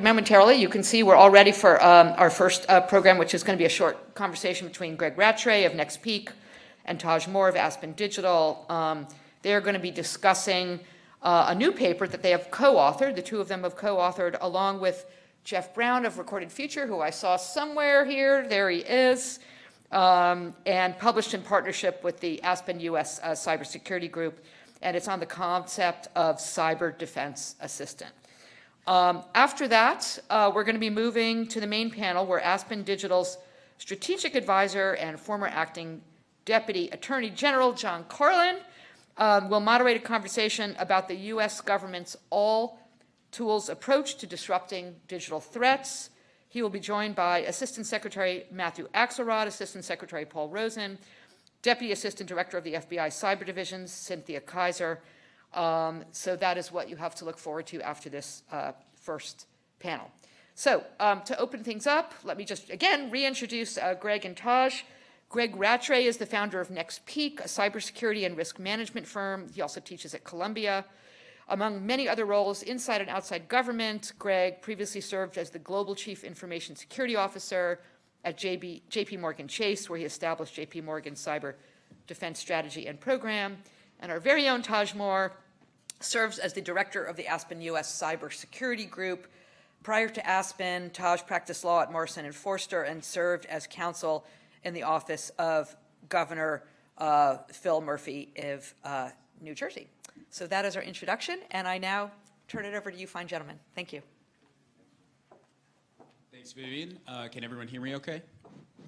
momentarily, you can see we're all ready for our first program, which is going to be a short conversation between Greg Rattray of Next Peak and Taj Moore of Aspen Digital. They're going to be discussing a new paper that they have co-authored. The two of them have co-authored along with Jeff Brown of Recorded Future, who I saw somewhere here. There he is. And published in partnership with the Aspen US Cybersecurity Group. And it's on the concept of cyber defense assistant. After that, we're going to be moving to the main panel where Aspen Digital's strategic advisor and former acting Deputy Attorney General John Carlin will moderate a conversation about the U.S. government's all-tools approach to disrupting digital threats. He will be joined by Assistant Secretary Matthew Axelrod, Assistant Secretary Paul Rosen, Deputy Assistant Director of the FBI Cyber Division, Cynthia Kaiser. So that is what you have to look forward to after this first panel. So to open things up, let me just, again, reintroduce Greg and Taj. Greg Rattray is the founder of Next Peak, a cybersecurity and risk management firm. He also teaches at Columbia. Among many other roles inside and outside government, Greg previously served as the Global Chief Information Security Officer at JP Morgan Chase, where he established JP Morgan's cyber defense strategy and program. And our very own Taj Moore serves as the director of the Aspen US Cybersecurity Group. Prior to Aspen, Taj practiced law at Morrison & Foerster and served as counsel in the office of Governor Phil Murphy of New Jersey. So that is our introduction, and I now turn it over to you fine gentlemen. Thank you. Thanks, Vivian. Can everyone hear me okay?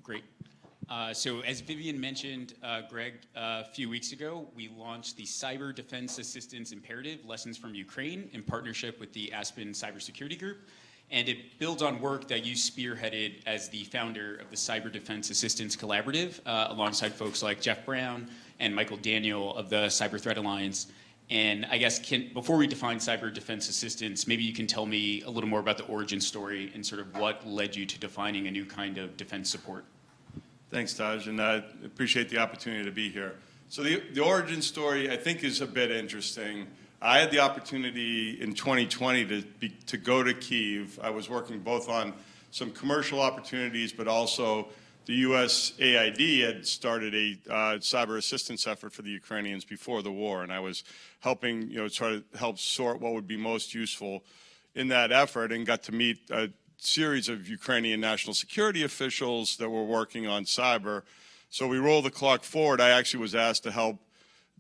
Great. So as Vivian mentioned, Greg, a few weeks ago, we launched the Cyber Defense Assistance Imperative Lessons from Ukraine in partnership with the Aspen Cybersecurity Group. And it builds on work that you spearheaded as the founder of the Cyber Defense Assistance Collaborative, alongside folks like Jeff Brown and Michael Daniel of the Cyber Threat Alliance. And I guess, before we define cyber defense assistance, maybe you can tell me a little more about the origin story and sort of what led you to defining a new kind of defense support. Thanks, Taj, and I appreciate the opportunity to be here. So the origin story, I think, is a bit interesting. I had the opportunity in 2020 to go to Kyiv. I was working both on some commercial opportunities, but also the USAID had started a cyber assistance effort for the Ukrainians before the war, and I was helping, try to help sort what would be most useful in that effort, and got to meet a series of Ukrainian national security officials that were working on cyber. So we roll the clock forward. I actually was asked to help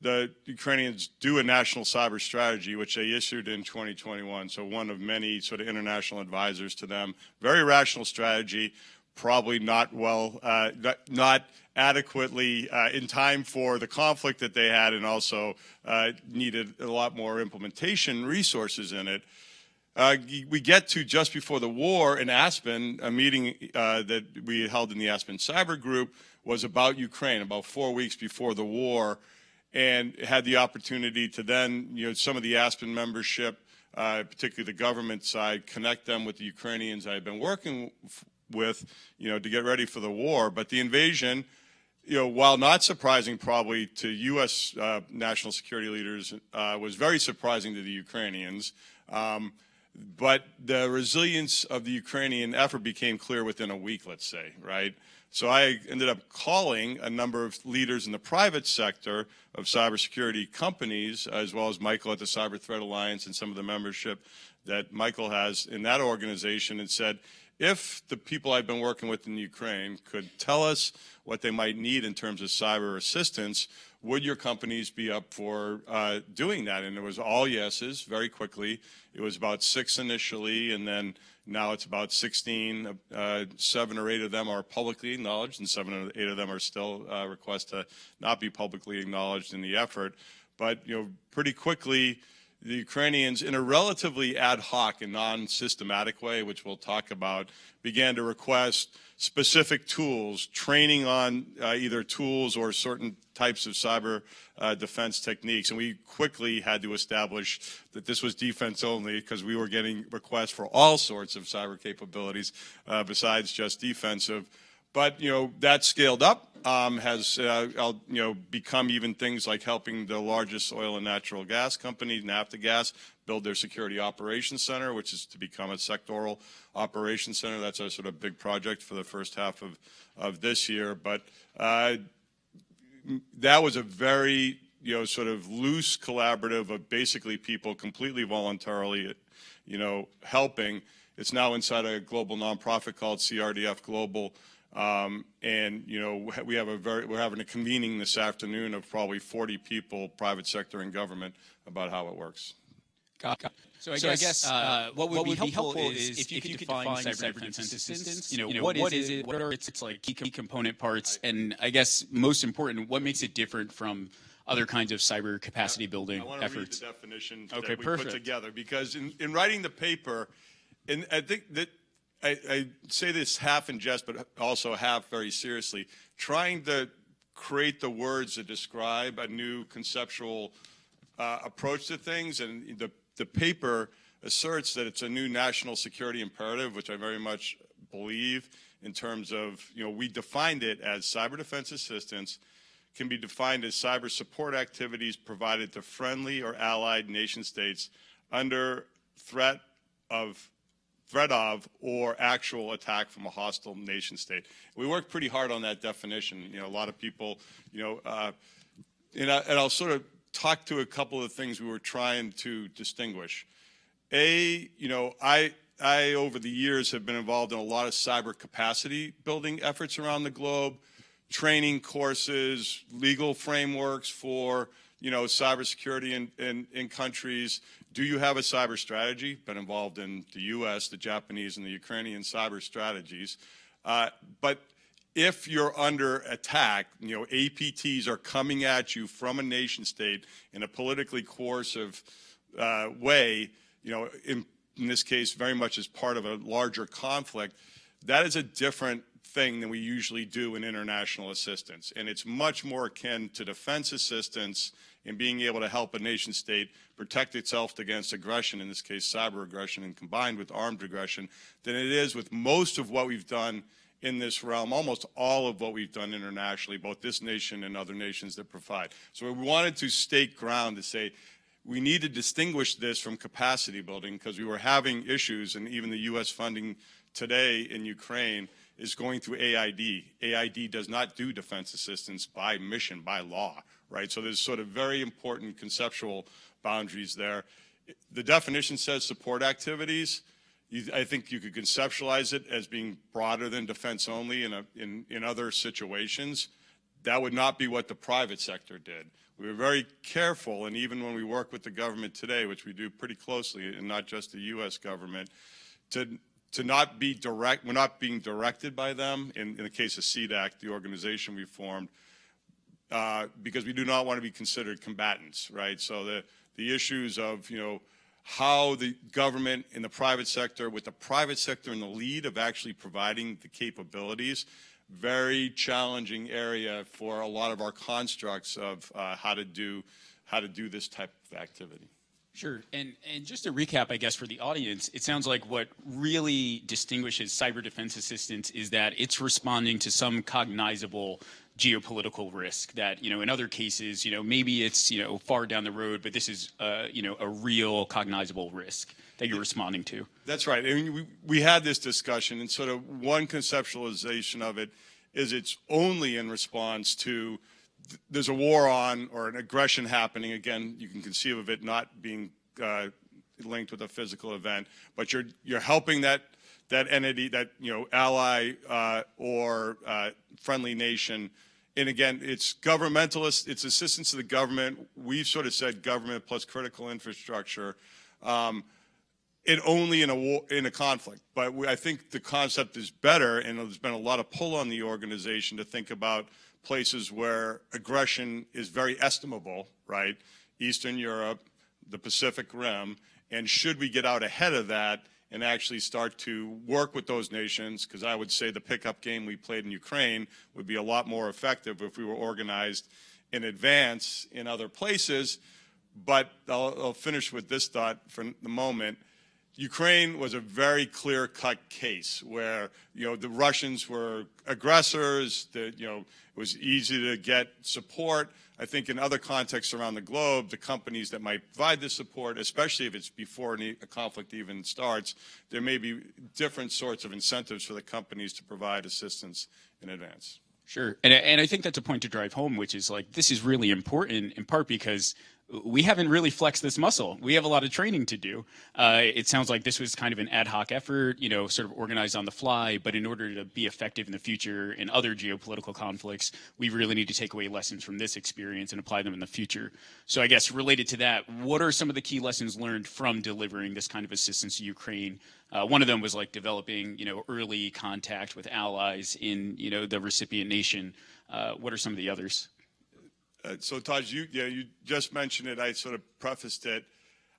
the Ukrainians do a national cyber strategy, which they issued in 2021. So one of many sort of international advisors to them. Very rational strategy, probably not not adequately in time for the conflict that they had, and also needed a lot more implementation resources in it. We get to just before the war in Aspen, a meeting that we held in the Aspen Cyber Group was about Ukraine, about 4 weeks before the war, and had the opportunity to then, some of the Aspen membership, particularly the government side, connect them with the Ukrainians I had been working with, to get ready for the war. But the invasion, while not surprising probably to U.S. National security leaders, was very surprising to the Ukrainians. But the resilience of the Ukrainian effort became clear within a week, let's say, right? So I ended up calling a number of leaders in the private sector of cybersecurity companies, as well as Michael at the Cyber Threat Alliance and some of the membership that Michael has in that organization, and said, if the people I've been working with in Ukraine could tell us what they might need in terms of cyber assistance, would your companies be up for doing that? And it was all yeses very quickly. It was about 6 initially, and then now it's about 16. 7 or 8 of them are publicly acknowledged, and 7 or 8 of them are still requests to not be publicly acknowledged in the effort. But pretty quickly, the Ukrainians, in a relatively ad hoc and non-systematic way, which we'll talk about, began to request specific tools, training on either tools or certain types of cyber defense techniques. And we quickly had to establish that this was defense only, because we were getting requests for all sorts of cyber capabilities besides just defensive. But, that scaled up, has, become even things like helping the largest oil and natural gas company, Naftagaz, build their security operations center, which is to become a sectoral operations center. That's a sort of big project for the first half of this year. But that was a very, sort of loose collaborative of basically people completely voluntarily, helping. It's now inside a global nonprofit called CRDF Global. And we're having a convening this afternoon of probably 40 people, private sector and government, about how it works. Got it. So I guess what would be helpful is if you could define cyber defense assistance. What is it? What are its like key component parts? And I guess most important, what makes it different from other kinds of cyber capacity building efforts? I want to read the definition that we perfect. put together, because in writing the paper, and I think that I say this half in jest, but also half very seriously, trying to create the words that describe a new conceptual approach to things. And the paper asserts that it's a new national security imperative, which I very much believe, in terms of, we defined it as cyber defense assistance can be defined as cyber support activities provided to friendly or allied nation states under threat of or actual attack from a hostile nation state. We worked pretty hard on that definition. A lot of people, and I'll sort of talk to a couple of things we were trying to distinguish. I over the years have been involved in a lot of cyber capacity building efforts around the globe, training courses, legal frameworks for, cybersecurity in countries. Do you have a cyber strategy? Been involved in the U.S., the Japanese, and the Ukrainian cyber strategies. But if you're under attack, APTs are coming at you from a nation state in a politically coercive way, in this case, very much as part of a larger conflict, that is a different thing than we usually do in international assistance. And it's much more akin to defense assistance in being able to help a nation state protect itself against aggression, in this case cyber aggression, and combined with armed aggression, than it is with most of what we've done in this realm, almost all of what we've done internationally, both this nation and other nations that provide. So we wanted to stake ground to say we need to distinguish this from capacity building, because we were having issues, and even the U.S. funding today in Ukraine is going through AID. AID does not do defense assistance by mission, by law, right? So there's sort of very important conceptual boundaries there. The definition says support activities. I think you could conceptualize it as being broader than defense only in other situations. That would not be what the private sector did. We were very careful, and even when we work with the government today, which we do pretty closely, and not just the U.S. government, to not be direct, we're not being directed by them, in the case of CDAC, the organization we formed, because we do not want to be considered combatants, right? So the issues of, how the government and the private sector, with the private sector in the lead of actually providing the capabilities, very challenging area for a lot of our constructs of how to do this type of activity. Sure. And just to recap, I guess, for the audience, it sounds like what really distinguishes cyber defense assistance is that it's responding to some cognizable geopolitical risk that, in other cases, maybe it's, far down the road, but this is, a real cognizable risk that you're responding to. That's right. I mean, we had this discussion, and sort of one conceptualization of it is it's only in response to there's a war on or an aggression happening. Again, you can conceive of it not being linked with a physical event, but you're helping that entity, that ally or friendly nation. And again, it's governmentalist. It's assistance to the government. We've sort of said government plus critical infrastructure. It only in a war, in a conflict. But I think the concept is better, and there's been a lot of pull on the organization to think about places where aggression is very estimable, right? Eastern Europe, the Pacific Rim, and should we get out ahead of that and actually start to work with those nations? Because I would say the pickup game we played in Ukraine would be a lot more effective if we were organized in advance in other places. But I'll finish with this thought for the moment. Ukraine was a very clear-cut case where, the Russians were aggressors, that, it was easy to get support. I think in other contexts around the globe, the companies that might provide the support, especially if it's before a conflict even starts, there may be different sorts of incentives for the companies to provide assistance in advance. Sure. And I think that's a point to drive home, which is like, this is really important in part because we haven't really flexed this muscle. We have a lot of training to do. It sounds like this was kind of an ad hoc effort, sort of organized on the fly. But in order to be effective in the future in other geopolitical conflicts, we really need to take away lessons from this experience and apply them in the future. So I guess related to that, what are some of the key lessons learned from delivering this kind of assistance to Ukraine? One of them was like developing, early contact with allies in, the recipient nation. What are some of the others? So Taj, you just mentioned it. I sort of prefaced it.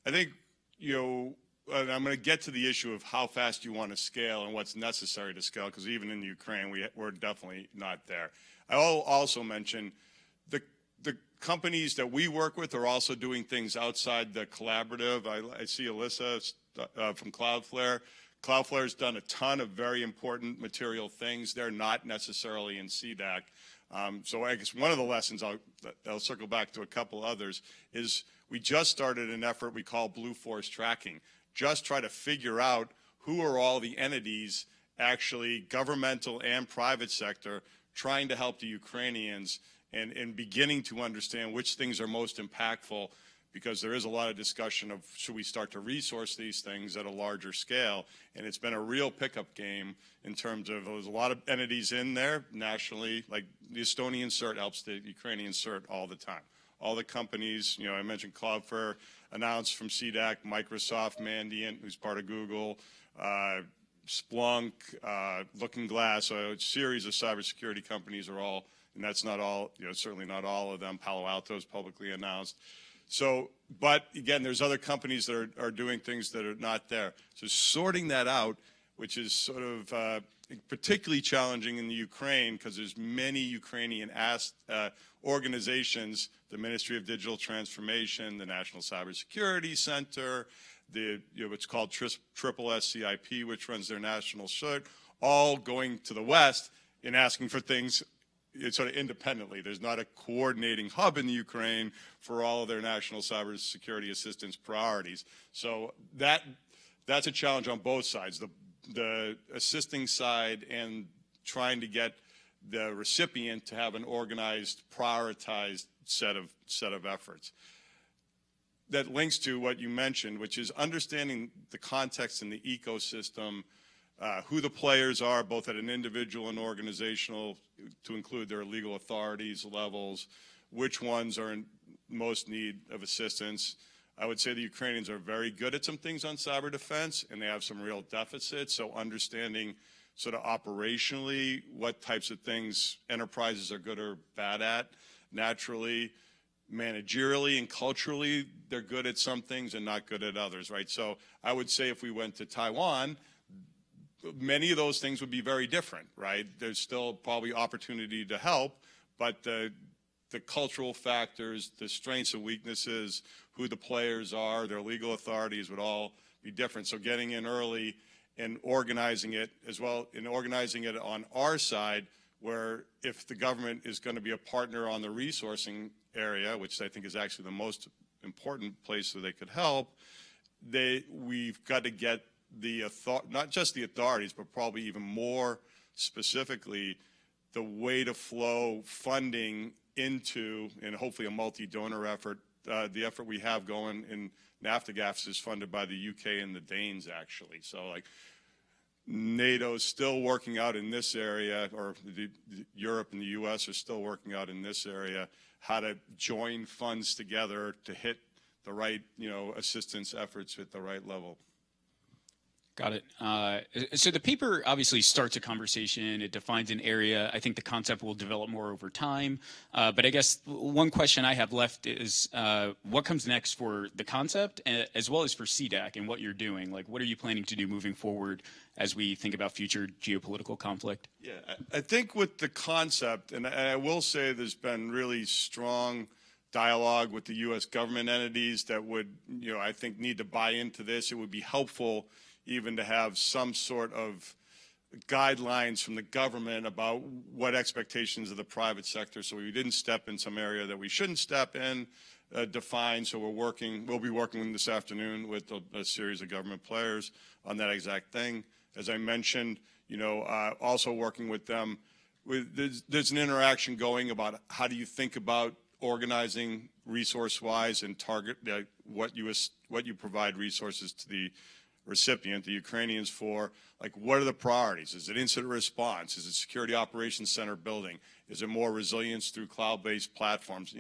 I think, and I'm going to get to the issue of how fast you want to scale and what's necessary to scale, because even in Ukraine, we're definitely not there. I'll also mention the companies that we work with are also doing things outside the collaborative. I see Alyssa from Cloudflare. Cloudflare's done a ton of very important material things. They're not necessarily in CDAC. So I guess one of the lessons, I'll circle back to a couple others, is we just started an effort we call Blue Force Tracking. Just try to figure out who are all the entities, actually governmental and private sector, trying to help the Ukrainians and beginning to understand which things are most impactful, because there is a lot of discussion of should we start to resource these things at a larger scale. And it's been a real pickup game in terms of there's a lot of entities in there nationally, like the Estonian CERT helps the Ukrainian CERT all the time. All the companies, I mentioned Cloudflare announced from CDAC, Microsoft, Mandiant, who's part of Google, Splunk, Looking Glass, a series of cybersecurity companies are all, and that's not all, certainly not all of them. Palo Alto's publicly announced. So, but again, there's other companies that are doing things that are not there. So sorting that out, which is sort of particularly challenging in the Ukraine, because there's many Ukrainian organizations, the Ministry of Digital Transformation, the National Cybersecurity Center, what's called Triple SCIP, which runs their national CERT, all going to the West and asking for things sort of independently. There's not a coordinating hub in the Ukraine for all of their national cybersecurity assistance priorities. So that's a challenge on both sides, the assisting side and trying to get the recipient to have an organized, prioritized set of efforts. That links to what you mentioned, which is understanding the context and the ecosystem, who the players are, both at an individual and organizational, to include their legal authorities levels, which ones are in most need of assistance. I would say the Ukrainians are very good at some things on cyber defense, and they have some real deficits. So understanding sort of operationally what types of things enterprises are good or bad at, naturally, managerially and culturally, they're good at some things and not good at others, right? So I would say if we went to Taiwan, many of those things would be very different, right? There's still probably opportunity to help, but the cultural factors, the strengths and weaknesses, who the players are, their legal authorities would all be different. So getting in early and organizing it as well, and organizing it on our side, where if the government is going to be a partner on the resourcing area, which I think is actually the most important place where they could help, we've got to get not just the authorities, but probably even more specifically, the way to flow funding into, and hopefully a multi-donor effort. The effort we have going in NAFTA-GAFS is funded by the UK and the Danes, actually. So like NATO is still working out in this area, or Europe and the US are still working out in this area, how to join funds together to hit the right, assistance efforts at the right level. Got it. So the paper obviously starts a conversation. It defines an area. I think the concept will develop more over time. But I guess one question I have left is what comes next for the concept as well as for CDAC and what you're doing? Like, what are you planning to do moving forward as we think about future geopolitical conflict? Yeah, I think with the concept, and I will say there's been really strong dialogue with the U.S. government entities that would, I think need to buy into this. It would be helpful even to have some sort of guidelines from the government about what expectations of the private sector, so we didn't step in some area that we shouldn't step in, define. So we'll be working this afternoon with a series of government players on that exact thing. As I mentioned, also working with them, there's an interaction going about how do you think about organizing resource-wise and target what you provide resources to the recipient, the Ukrainians, for. Like, what are the priorities? Is it incident response? Is it security operations center building? Is it more resilience through cloud-based platforms?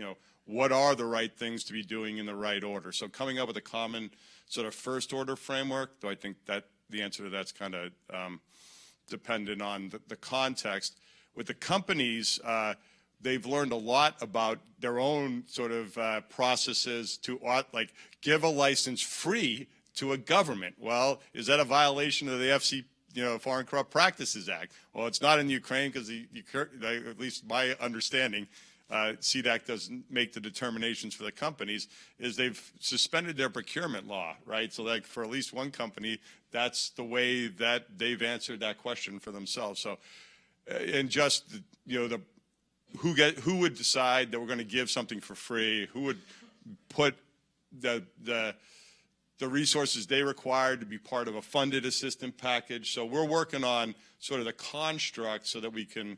What are the right things to be doing in the right order? So coming up with a common sort of first order framework, though I think that the answer to that's kind of dependent on the context. With the companies, they've learned a lot about their own sort of processes to like give a license free to a government. Well, is that a violation of the Foreign Corrupt Practices Act? Well, it's not in Ukraine because at least my understanding, CDAC doesn't make the determinations for the companies, is they've suspended their procurement law, right? So like for at least one company, that's the way that they've answered that question for themselves. So, and just, who would decide that we're going to give something for free? Who would put the resources they require to be part of a funded assistance package? So we're working on sort of the construct so that we can,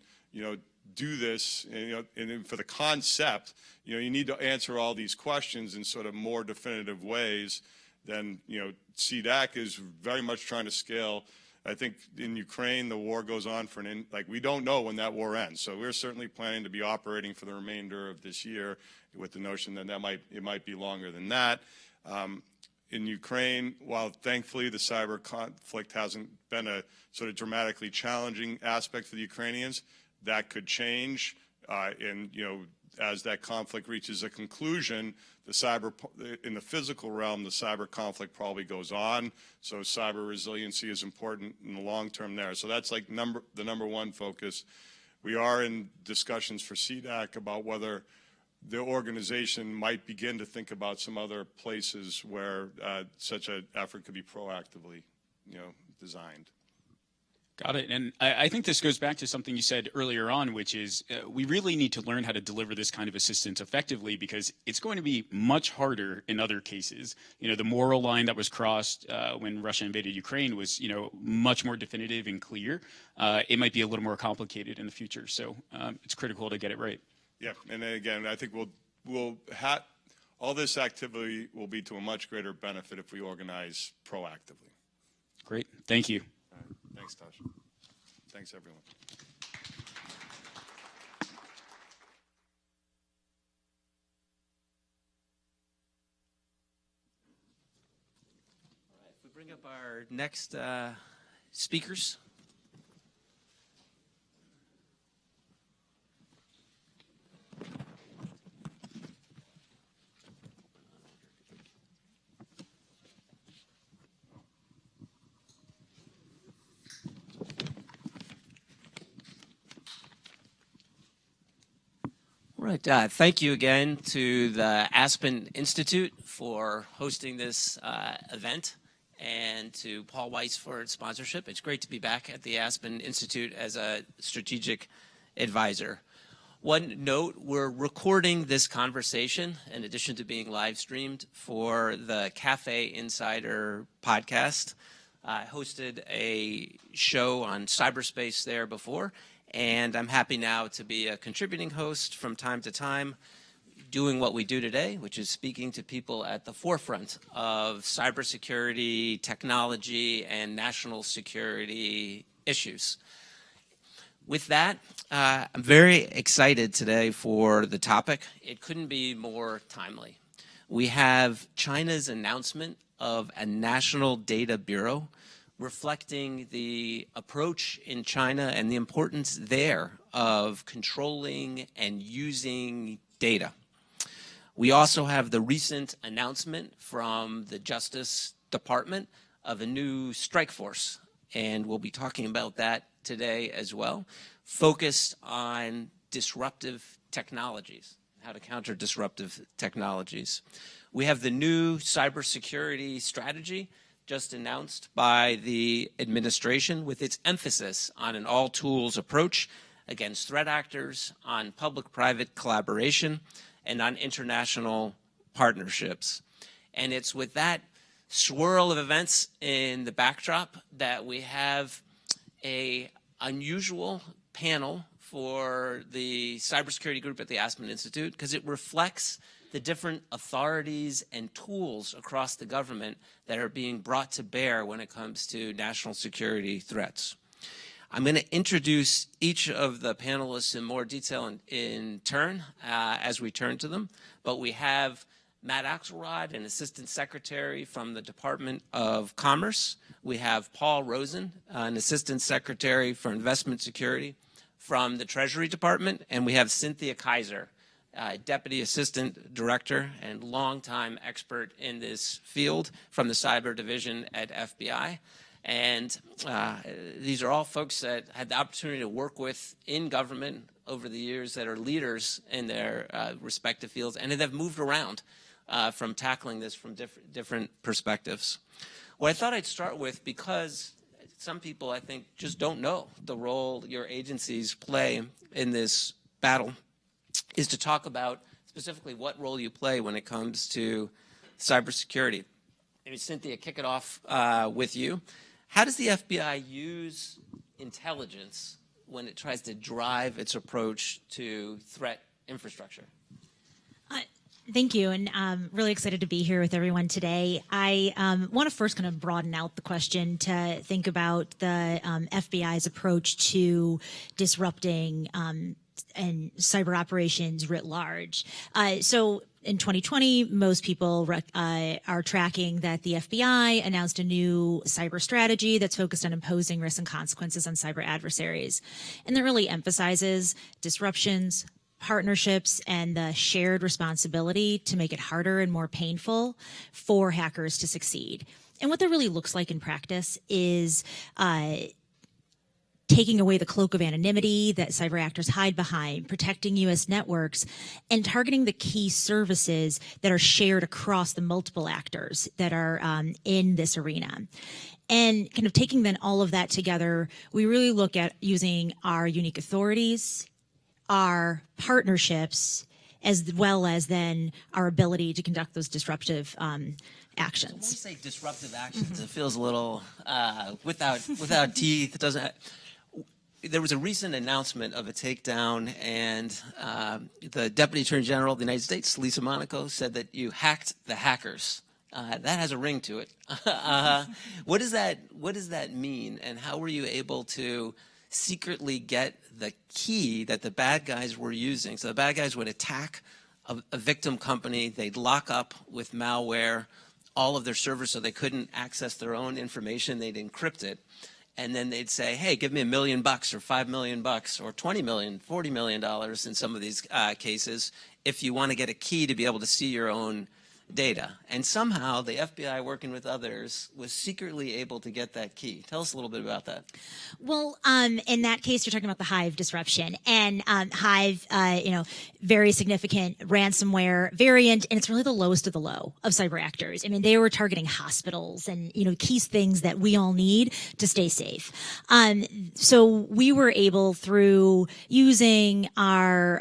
do this. And for the concept, you need to answer all these questions in sort of more definitive ways than, CDAC is very much trying to scale. I think in Ukraine, the war goes on for we don't know when that war ends. So we're certainly planning to be operating for the remainder of this year with the notion that it might be longer than that. In Ukraine, while thankfully the cyber conflict hasn't been a sort of dramatically challenging aspect for the Ukrainians, that could change. As that conflict reaches a conclusion, in the physical realm, the cyber conflict probably goes on. So cyber resiliency is important in the long term there. So that's like the number one focus. We are in discussions for CDAC about whether the organization might begin to think about some other places where such an effort could be proactively, designed. Got it. And I think this goes back to something you said earlier on, which is we really need to learn how to deliver this kind of assistance effectively, because it's going to be much harder in other cases. The moral line that was crossed when Russia invaded Ukraine was, much more definitive and clear. It might be a little more complicated in the future. So it's critical to get it right. Yeah. And again, I think all this activity will be to a much greater benefit if we organize proactively. Great. Thank you. Thanks, Taj. Thanks, everyone. All right, if we bring up our next speakers. Right. Thank you again to the Aspen Institute for hosting this event, and to Paul Weiss for its sponsorship. It's great to be back at the Aspen Institute as a strategic advisor. One note, we're recording this conversation, in addition to being live streamed, for the Cafe Insider podcast. I hosted a show on cyberspace there before, and I'm happy now to be a contributing host from time to time, doing what we do today, which is speaking to people at the forefront of cybersecurity, technology, and national security issues. With that, I'm very excited today for the topic. It couldn't be more timely. We have China's announcement of a national data bureau, reflecting the approach in China and the importance there of controlling and using data. We also have the recent announcement from the Justice Department of a new strike force, and we'll be talking about that today as well, focused on disruptive technologies. how to counter disruptive technologies. We have the new cybersecurity strategy just announced by the administration with its emphasis on an all-tools approach against threat actors, on public-private collaboration, and on international partnerships. And it's with that swirl of events in the backdrop that we have an unusual panel for the cybersecurity group at the Aspen Institute, because it reflects the different authorities and tools across the government that are being brought to bear when it comes to national security threats. I'm going to introduce each of the panelists in more detail in turn as we turn to them, but we have Matt Axelrod, an Assistant Secretary from the Department of Commerce. We have Paul Rosen, an Assistant Secretary for Investment Security from the Treasury Department, and we have Cynthia Kaiser, Deputy Assistant Director and longtime expert in this field from the Cyber Division at FBI. And these are all folks that had the opportunity to work with in government over the years, that are leaders in their respective fields, and that have moved around from tackling this from different perspectives. What I thought I'd start with, because some people, I think, just don't know the role your agencies play in this battle, is to talk about specifically what role you play when it comes to cybersecurity. Maybe Cynthia, kick it off with you. How does the FBI use intelligence when it tries to drive its approach to threat infrastructure? Thank you, and I'm really excited to be here with everyone today. I want to first kind of broaden out the question to think about the FBI's approach to disrupting and cyber operations writ large. So in 2020, most people are tracking that the FBI announced a new cyber strategy that's focused on imposing risks and consequences on cyber adversaries. And that really emphasizes disruptions, partnerships, and the shared responsibility to make it harder and more painful for hackers to succeed. And what that really looks like in practice is taking away the cloak of anonymity that cyber actors hide behind, protecting U.S. networks, and targeting the key services that are shared across the multiple actors that are in this arena. And kind of taking then all of that together, we really look at using our unique authorities, our partnerships, as well as then our ability to conduct those disruptive actions. When we say disruptive actions, it feels a little without teeth. It doesn't. There was a recent announcement of a takedown, and the Deputy Attorney General of the United States, Lisa Monaco, said that you hacked the hackers. That has a ring to it. What does that mean, and how were you able to secretly get the key that the bad guys were using? So the bad guys would attack a victim company, they'd lock up with malware all of their servers so they couldn't access their own information, they'd encrypt it, and then they'd say, hey, give me $1 million or $5 million or $20 million, $40 million in some of these cases if you want to get a key to be able to see your own data. And somehow the FBI, working with others, was secretly able to get that key. Tell us a little bit about that. Well, in that case, you're talking about the Hive disruption, and Hive, very significant ransomware variant, and it's really the lowest of the low of cyber actors. I mean, they were targeting hospitals and key things that we all need to stay safe. So we were able, through using our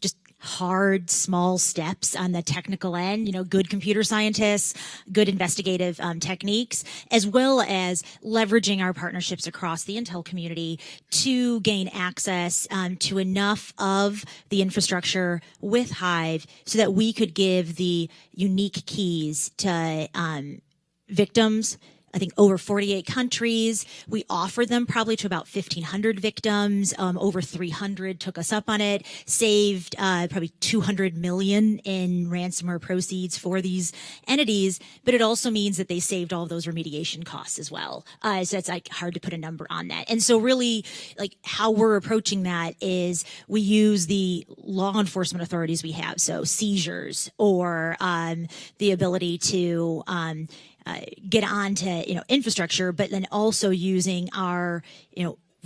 just hard, small steps on the technical end, good computer scientists, good investigative techniques, as well as leveraging our partnerships across the intel community to gain access to enough of the infrastructure with Hive so that we could give the unique keys to victims. I think over 48 countries. We offered them probably to about 1,500 victims. Over 300 took us up on it. Saved probably $200 million in ransomware proceeds for these entities. But it also means that they saved all of those remediation costs as well. So it's hard to put a number on that. And so really, how we're approaching that is we use the law enforcement authorities we have, so seizures or the ability to get onto infrastructure, but then also using our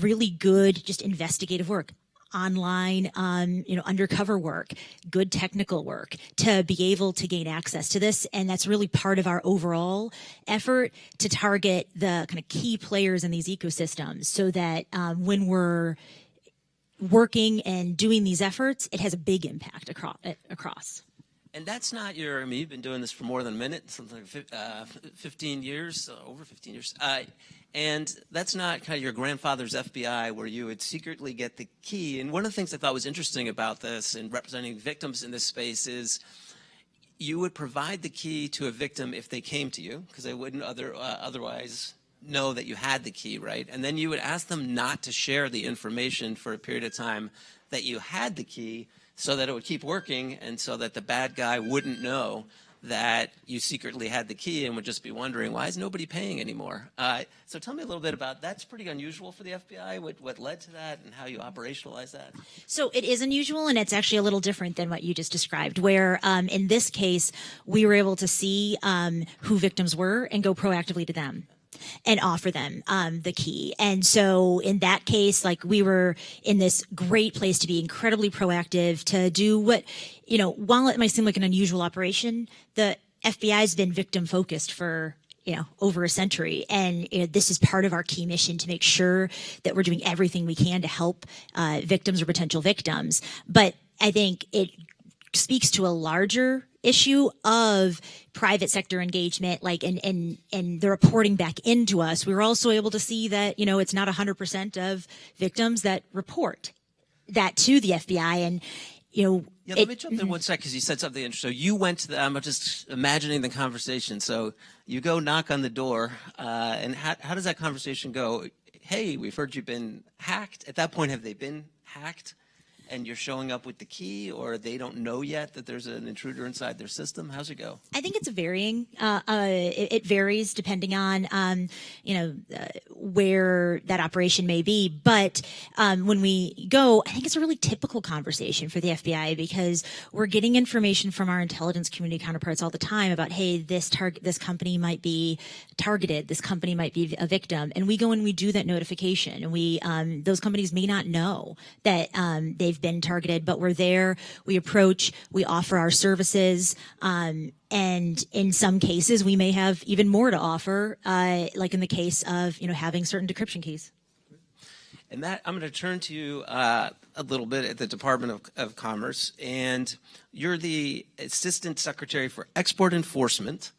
really good just investigative work. online, undercover work, good technical work to be able to gain access to this. And that's really part of our overall effort to target the kind of key players in these ecosystems so that when we're working and doing these efforts, it has a big impact across. And that's not your, I mean, you've been doing this for more than a minute, something like 15 years, over 15 years. And that's not kind of your grandfather's FBI where you would secretly get the key. And one of the things I thought was interesting about this and representing victims in this space is you would provide the key to a victim if they came to you, because they wouldn't otherwise know that you had the key, right? And then you would ask them not to share the information for a period of time that you had the key so that it would keep working and so that the bad guy wouldn't know that you secretly had the key and would just be wondering, why is nobody paying anymore? So tell me a little bit about, that's pretty unusual for the FBI, what led to that and how you operationalize that? So it is unusual, and it's actually a little different than what you just described, where in this case, we were able to see who victims were and go proactively to them and offer them the key. And so in that case, like, we were in this great place to be incredibly proactive to do what, while it might seem like an unusual operation, the FBI has been victim focused for over a century. And this is part of our key mission to make sure that we're doing everything we can to help victims or potential victims. But I think it speaks to a larger issue of private sector engagement, like, and the reporting back into us. We were also able to see that, it's not 100% of victims that report that to the FBI. And, yeah, let me jump in one sec, because you said something interesting. So you went to I'm just imagining the conversation. So you go knock on the door, and how does that conversation go? Hey, we've heard you've been hacked. At that point, have they been hacked? And you're showing up with the key, or they don't know yet that there's an intruder inside their system? How's it go? I think it's varying. It varies depending on, where that operation may be. But when we go, I think it's a really typical conversation for the FBI, because we're getting information from our intelligence community counterparts all the time about, hey, this company might be targeted, this company might be a victim, and we go and we do that notification, and we those companies may not know that they've been targeted, but we're there, we approach, we offer our services, and in some cases we may have even more to offer, like in the case of having certain decryption keys. And that, I'm going to turn to you a little bit at the Department of Commerce, and you're the Assistant Secretary for Export Enforcement.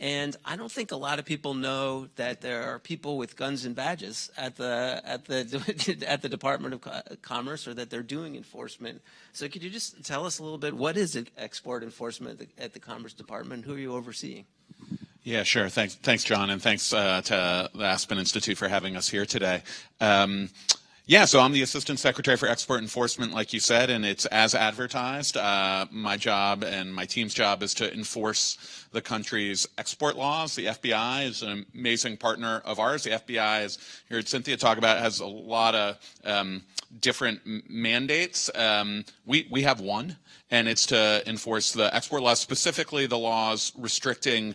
And I don't think a lot of people know that there are people with guns and badges at the Department of Commerce, or that they're doing enforcement. So could you just tell us a little bit, what is export enforcement at the Commerce Department? Who are you overseeing? Yeah, sure. Thanks, John, and thanks to the Aspen Institute for having us here today. Yeah, so I'm the Assistant Secretary for Export Enforcement, like you said, and it's as advertised. My job and my team's job is to enforce the country's export laws. The FBI is an amazing partner of ours. The FBI, as you heard Cynthia talk about, has a lot of different mandates. We have one, and it's to enforce the export laws, specifically the laws restricting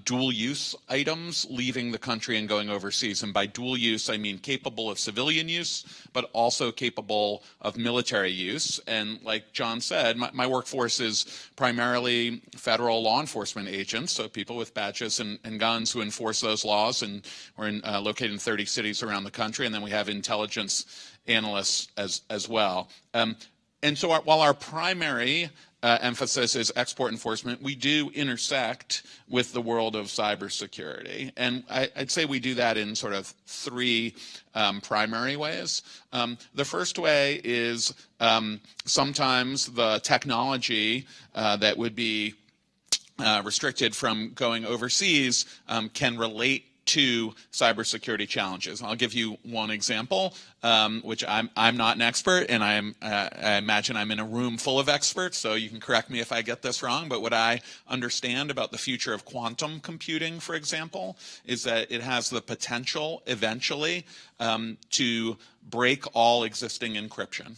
dual-use items leaving the country and going overseas. And by dual use, I mean capable of civilian use, but also capable of military use. And like John said, my workforce is primarily federal law enforcement agents, so people with badges and guns who enforce those laws. And we're located in 30 cities around the country, and then we have intelligence analysts as well. And so while our primary emphasis is export enforcement, we do intersect with the world of cybersecurity. And I'd say we do that in sort of three primary ways. The first way is sometimes the technology that would be restricted from going overseas can relate to cybersecurity challenges. I'll give you one example, which I'm not an expert, and I imagine I'm in a room full of experts, so you can correct me if I get this wrong, but what I understand about the future of quantum computing, for example, is that it has the potential eventually to break all existing encryption.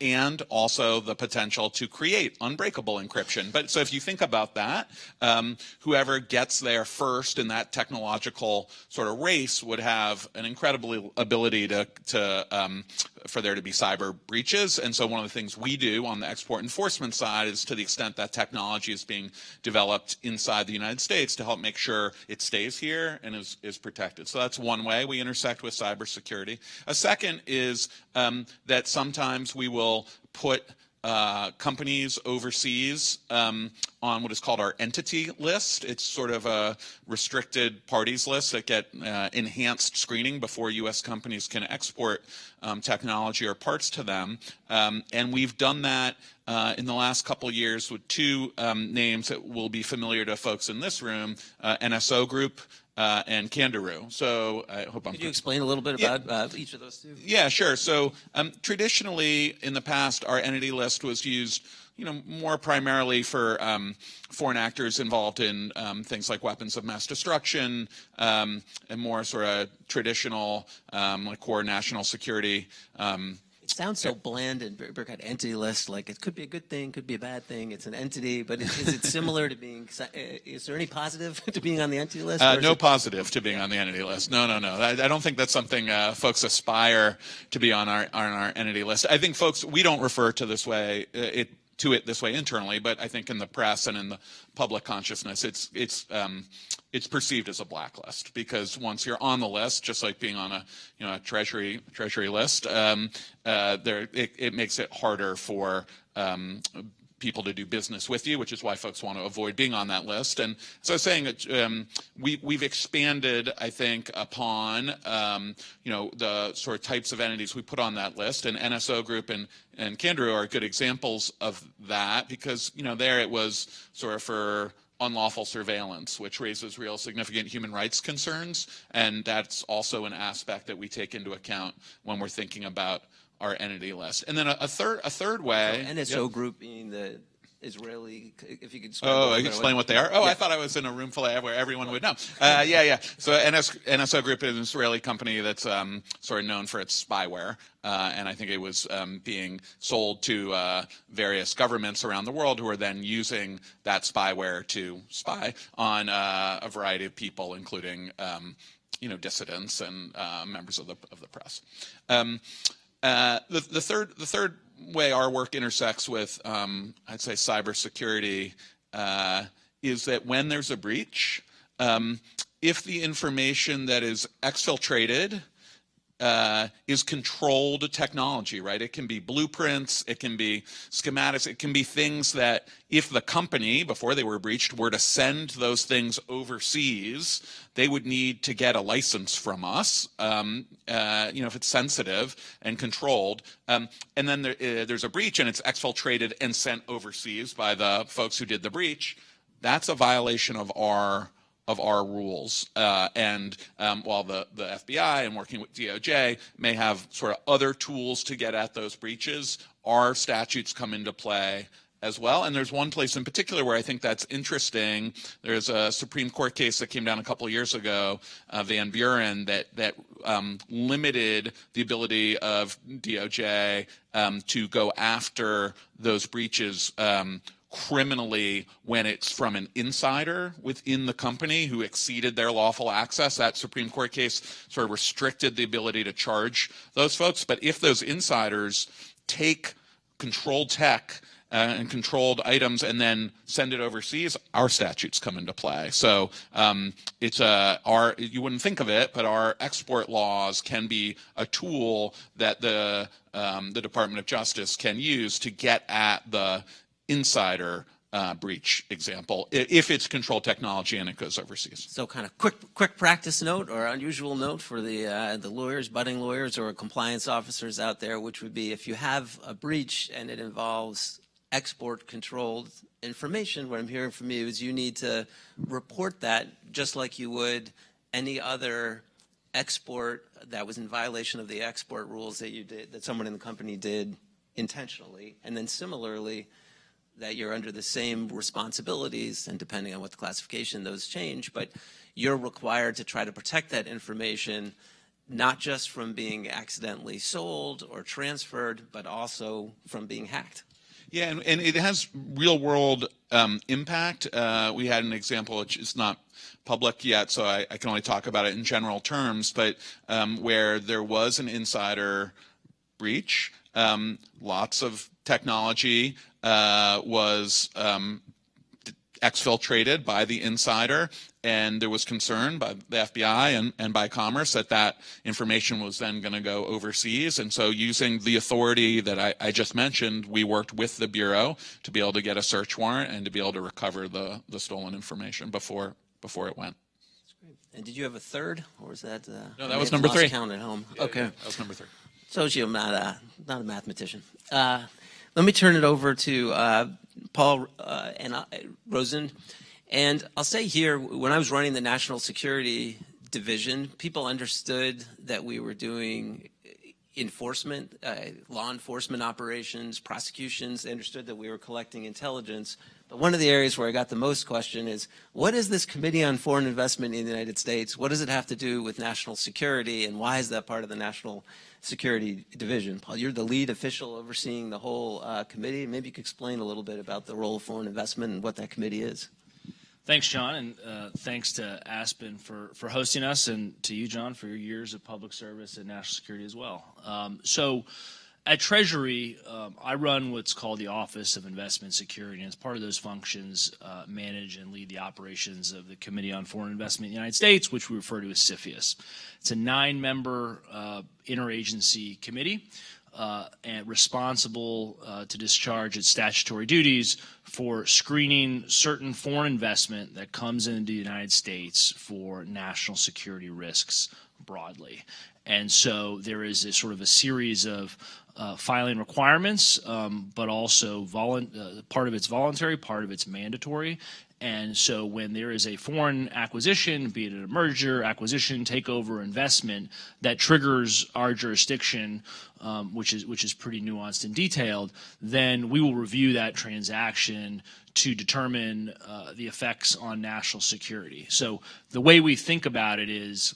and also the potential to create unbreakable encryption. But so if you think about that, whoever gets there first in that technological sort of race would have an incredible ability for there to be cyber breaches. And so one of the things we do on the export enforcement side is, to the extent that technology is being developed inside the United States, to help make sure it stays here and is protected. So that's one way we intersect with cybersecurity. A second is that sometimes we will put companies overseas on what is called our entity list. It's sort of a restricted parties list that get enhanced screening before U.S. companies can export technology or parts to them. And we've done that in the last couple of years with two names that will be familiar to folks in this room, NSO Group and Kangaroo. So I hope I'm. Could you explain a little bit about each of those two? Yeah, sure. So traditionally, in the past, our entity list was used, more primarily for foreign actors involved in things like weapons of mass destruction, and more sort of traditional, like core national security. It sounds so bland and bureaucratic. Entity list, like it could be a good thing, could be a bad thing. It's an entity, but is it similar to being? Is there any positive to being on the entity list? No positive to being on the entity list. No. I don't think that's something folks aspire to be on our entity list. I think folks, we don't refer to this way to it this way internally, but I think in the press and in the public consciousness, it's perceived as a blacklist, because once you're on the list, just like being on a Treasury list, it makes it harder for people to do business with you, which is why folks want to avoid being on that list. And so I was saying that we've expanded, I think, upon the sort of types of entities we put on that list, and NSO Group and Kangaroo are good examples of that, because there it was sort of for unlawful surveillance, which raises real significant human rights concerns, and that's also an aspect that we take into account when we're thinking about our entity list. And then a third way. So NSO Group being the Israeli, if you could explain what they are. I thought I was in a room full of where everyone would know. Yeah. So NSO Group is an Israeli company that's sort of known for its spyware, and I think it was being sold to various governments around the world, who are then using that spyware to spy on a variety of people, including dissidents and members of the press. The third way our work intersects with, I'd say, cybersecurity is that when there's a breach, if the information that is exfiltrated is controlled technology, right? It can be blueprints, it can be schematics, it can be things that if the company, before they were breached, were to send those things overseas, they would need to get a license from us, if it's sensitive and controlled. And then there's a breach and it's exfiltrated and sent overseas by the folks who did the breach. That's a violation of our rules. And while the FBI and working with DOJ may have sort of other tools to get at those breaches, our statutes come into play as well. And there's one place in particular where I think that's interesting. There's a Supreme Court case that came down a couple of years ago, Van Buren, that limited the ability of DOJ to go after those breaches criminally when it's from an insider within the company who exceeded their lawful access. That Supreme Court case sort of restricted the ability to charge those folks. But if those insiders take controlled tech and controlled items and then send it overseas, our statutes come into play. So you wouldn't think of it, but our export laws can be a tool that the Department of Justice can use to get at the insider breach example, if it's controlled technology and it goes overseas. So kind of quick practice note or unusual note for the lawyers, budding lawyers or compliance officers out there, which would be if you have a breach and it involves export controlled information, what I'm hearing from you is you need to report that just like you would any other export that was in violation of the export rules that you did, that someone in the company did intentionally. And then similarly, that you're under the same responsibilities, and depending on what the classification, those change, but you're required to try to protect that information not just from being accidentally sold or transferred, but also from being hacked. Yeah, and it has real-world impact. We had an example, which is not public yet, so I can only talk about it in general terms, but where there was an insider breach, lots of technology was exfiltrated by the insider, and there was concern by the FBI and by Commerce that information was then going to go overseas. And so using the authority that I just mentioned, we worked with the Bureau to be able to get a search warrant and to be able to recover the stolen information before it went. And did you have a third, or was that? No, that was number 3. Count at home. Yeah, okay, that was number 3. Shows you I'm not a mathematician. Let me turn it over to Paul and Rosen. And I'll say here, when I was running the National Security Division, people understood that we were doing enforcement, law enforcement operations, prosecutions. They understood that we were collecting intelligence. But one of the areas where I got the most question is, what is this Committee on Foreign Investment in the United States? What does it have to do with national security, and why is that part of the National Security Division? Paul, you're the lead official overseeing the whole committee. Maybe you could explain a little bit about the role of foreign investment and what that committee is. Thanks, John, and thanks to Aspen for hosting us, and to you, John, for your years of public service and national security as well. So at Treasury, I run what's called the Office of Investment Security, and as part of those functions, manage and lead the operations of the Committee on Foreign Investment in the United States, which we refer to as CFIUS. It's a 9-member interagency committee and responsible to discharge its statutory duties for screening certain foreign investment that comes into the United States for national security risks broadly. And so there is a sort of a series of filing requirements, but also part of it's voluntary, part of it's mandatory. And so when there is a foreign acquisition, be it a merger, acquisition, takeover, investment, that triggers our jurisdiction, which is pretty nuanced and detailed, then we will review that transaction to determine the effects on national security. So the way we think about it is,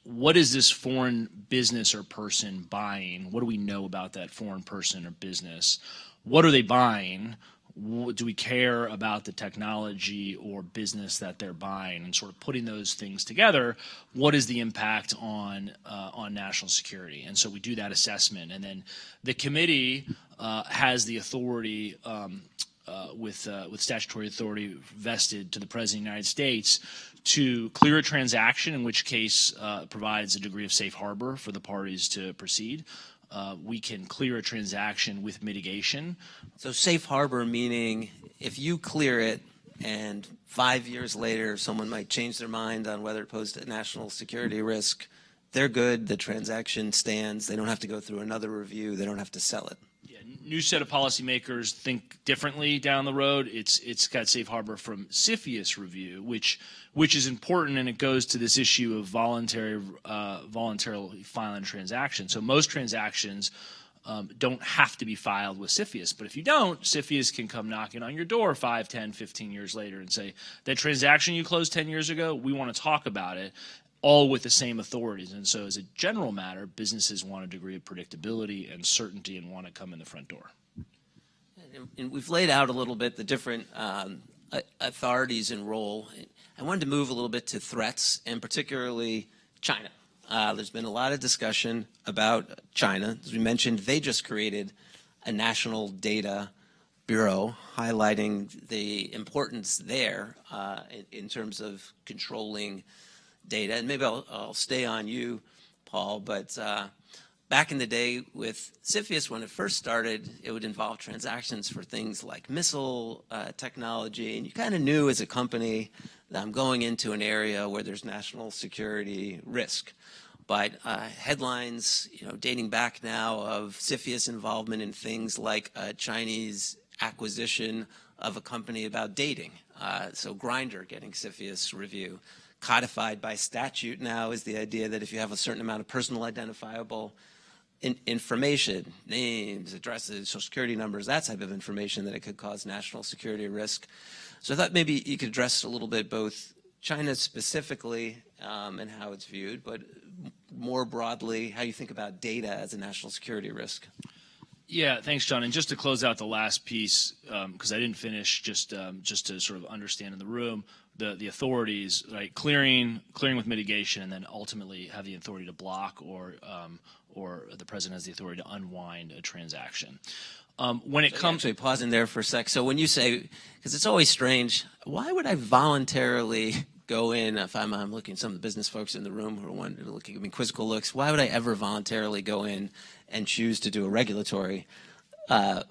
what is this foreign business or person buying? What do we know about that foreign person or business? What are they buying? Do we care about the technology or business that they're buying? And sort of putting those things together, what is the impact on national security? And so we do that assessment. And then the committee has the authority with statutory authority vested to the President of the United States to clear a transaction, in which case provides a degree of safe harbor for the parties to proceed. We can clear a transaction with mitigation. So safe harbor meaning if you clear it and 5 years later someone might change their mind on whether it posed a national security risk, they're good, the transaction stands, they don't have to go through another review, they don't have to sell it. Yeah, new set of policymakers think differently down the road. It's got safe harbor from CFIUS review, which is important, and it goes to this issue of voluntarily filing transactions. So most transactions don't have to be filed with CFIUS, but if you don't, CFIUS can come knocking on your door 5, 10, 15 years later and say, that transaction you closed 10 years ago, we want to talk about it, all with the same authorities. And so as a general matter, businesses want a degree of predictability and certainty and want to come in the front door. And we've laid out a little bit the different authorities and role. I wanted to move a little bit to threats, and particularly China. There's been a lot of discussion about China. As we mentioned, they just created a national data bureau, highlighting the importance there in terms of controlling data. And maybe I'll stay on you, Paul, but back in the day with CFIUS, when it first started, it would involve transactions for things like missile technology, and you kind of knew as a company that I'm going into an area where there's national security risk. But headlines, dating back now of CFIUS involvement in things like Chinese acquisition of a company about dating. So Grindr getting CFIUS review. Codified by statute now is the idea that if you have a certain amount of personal identifiable information, names, addresses, social security numbers, that type of information, that it could cause national security risk. So I thought maybe you could address a little bit both China specifically and how it's viewed, but more broadly, how you think about data as a national security risk. Yeah, thanks, John. And just to close out the last piece, because I didn't finish, just to sort of understand in the room, the authorities, right, clearing with mitigation, and then ultimately have the authority to block, or the president has the authority to unwind a transaction. When it comes, actually pausing there for a sec. So when you say, because it's always strange, why would I voluntarily go in if I'm looking at some of the business folks in the room who are looking at me quizzical looks? Why would I ever voluntarily go in and choose to do a regulatory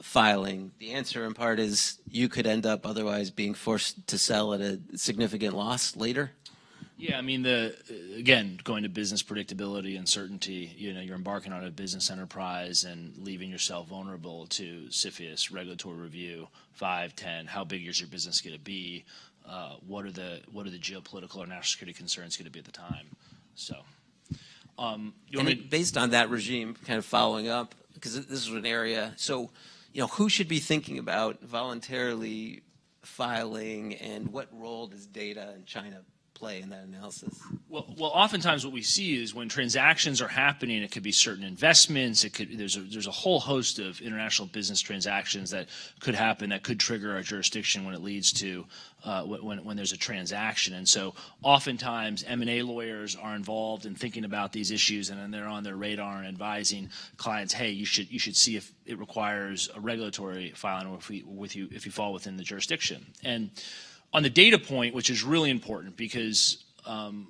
filing? The answer in part is you could end up otherwise being forced to sell at a significant loss later. Yeah, I mean, again, going to business predictability and certainty, you're embarking on a business enterprise and leaving yourself vulnerable to CFIUS, regulatory review, 5, 10, how big is your business going to be? What are the geopolitical or national security concerns going to be at the time? So, based on that regime, kind of following up, because this is an area, so, who should be thinking about voluntarily filing, and what role does data in China play in that analysis? Well, oftentimes what we see is when transactions are happening, it could be certain investments. There's a whole host of international business transactions that could happen that could trigger our jurisdiction when it leads to when there's a transaction. And so oftentimes M&A lawyers are involved in thinking about these issues, and then they're on their radar and advising clients, hey, you should see if it requires a regulatory filing or if you fall within the jurisdiction. And on the data point, which is really important because in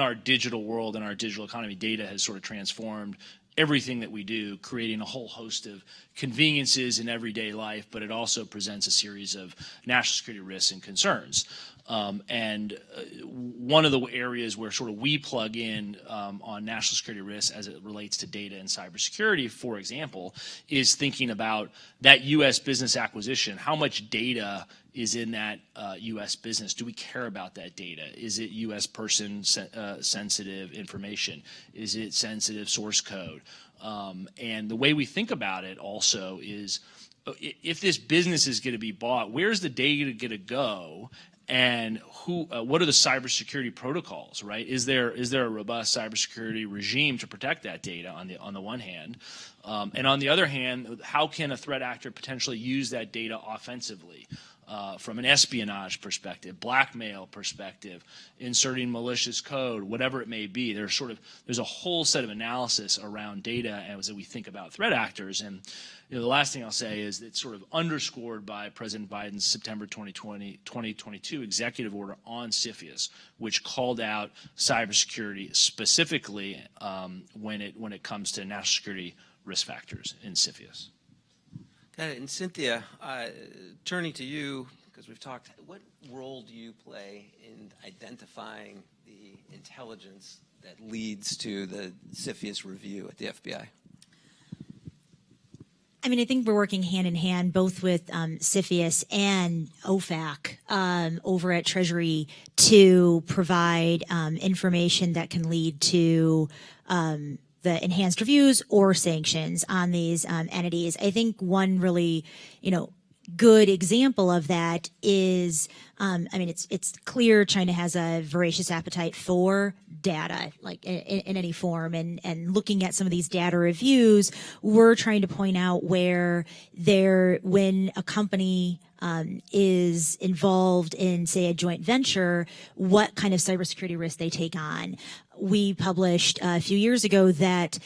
our digital world and our digital economy, data has sort of transformed everything that we do, creating a whole host of conveniences in everyday life, but it also presents a series of national security risks and concerns. And one of the areas where sort of we plug in on national security risks as it relates to data and cybersecurity, for example, is thinking about that U.S. business acquisition. How much data is in that U.S. business? Do we care about that data? Is it U.S. person sensitive information? Is it sensitive source code? And the way we think about it also is, if this business is going to be bought, where's the data going to go? And what are the cybersecurity protocols, right? Is there a robust cybersecurity regime to protect that data on the one hand? And on the other hand, how can a threat actor potentially use that data offensively? From an espionage perspective, blackmail perspective, inserting malicious code, whatever it may be. There's a whole set of analysis around data as we think about threat actors. And the last thing I'll say is it's sort of underscored by President Biden's September 2022 executive order on CFIUS, which called out cybersecurity specifically when it comes to national security risk factors in CFIUS. Got it. And Cynthia, turning to you, because we've talked, what role do you play in identifying the intelligence that leads to the CFIUS review at the FBI? I mean, I think we're working hand in hand both with CFIUS and OFAC over at Treasury to provide information that can lead to the enhanced reviews or sanctions on these entities. I think one really, good example of that is, it's clear China has a voracious appetite for data, like in any form, and looking at some of these data reviews, we're trying to point out where when a company is involved in, say, a joint venture, what kind of cybersecurity risk they take on. We published a few years ago that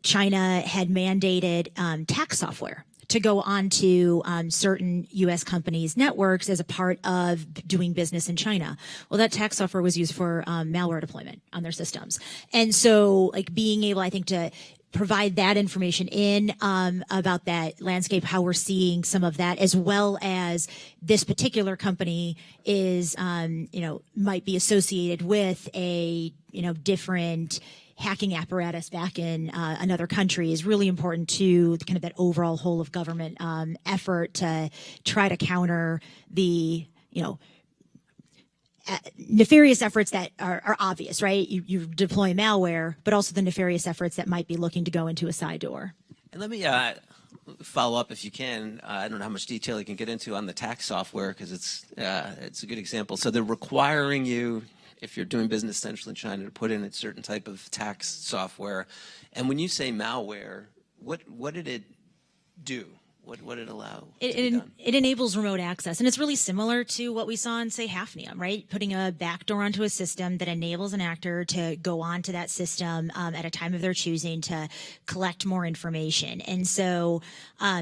China had mandated tax software to go onto certain U.S. companies' networks as a part of doing business in China. Well, that tax software was used for malware deployment on their systems. And so, being able, I think, to provide that information in about that landscape, how we're seeing some of that, as well as this particular company is, might be associated with a, different hacking apparatus back in another country, is really important to kind of that overall whole of government effort to try to counter the, nefarious efforts that are obvious, right? You deploy malware, but also the nefarious efforts that might be looking to go into a side door. And let me follow up if you can. I don't know how much detail you can get into on the tax software because it's a good example. So they're requiring you, if you're doing business essentially in China, to put in a certain type of tax software. And when you say malware, what did it do? What did it allow? It enables remote access, and it's really similar to what we saw in, say, Hafnium, right? Putting a backdoor onto a system that enables an actor to go onto that system at a time of their choosing to collect more information. And so,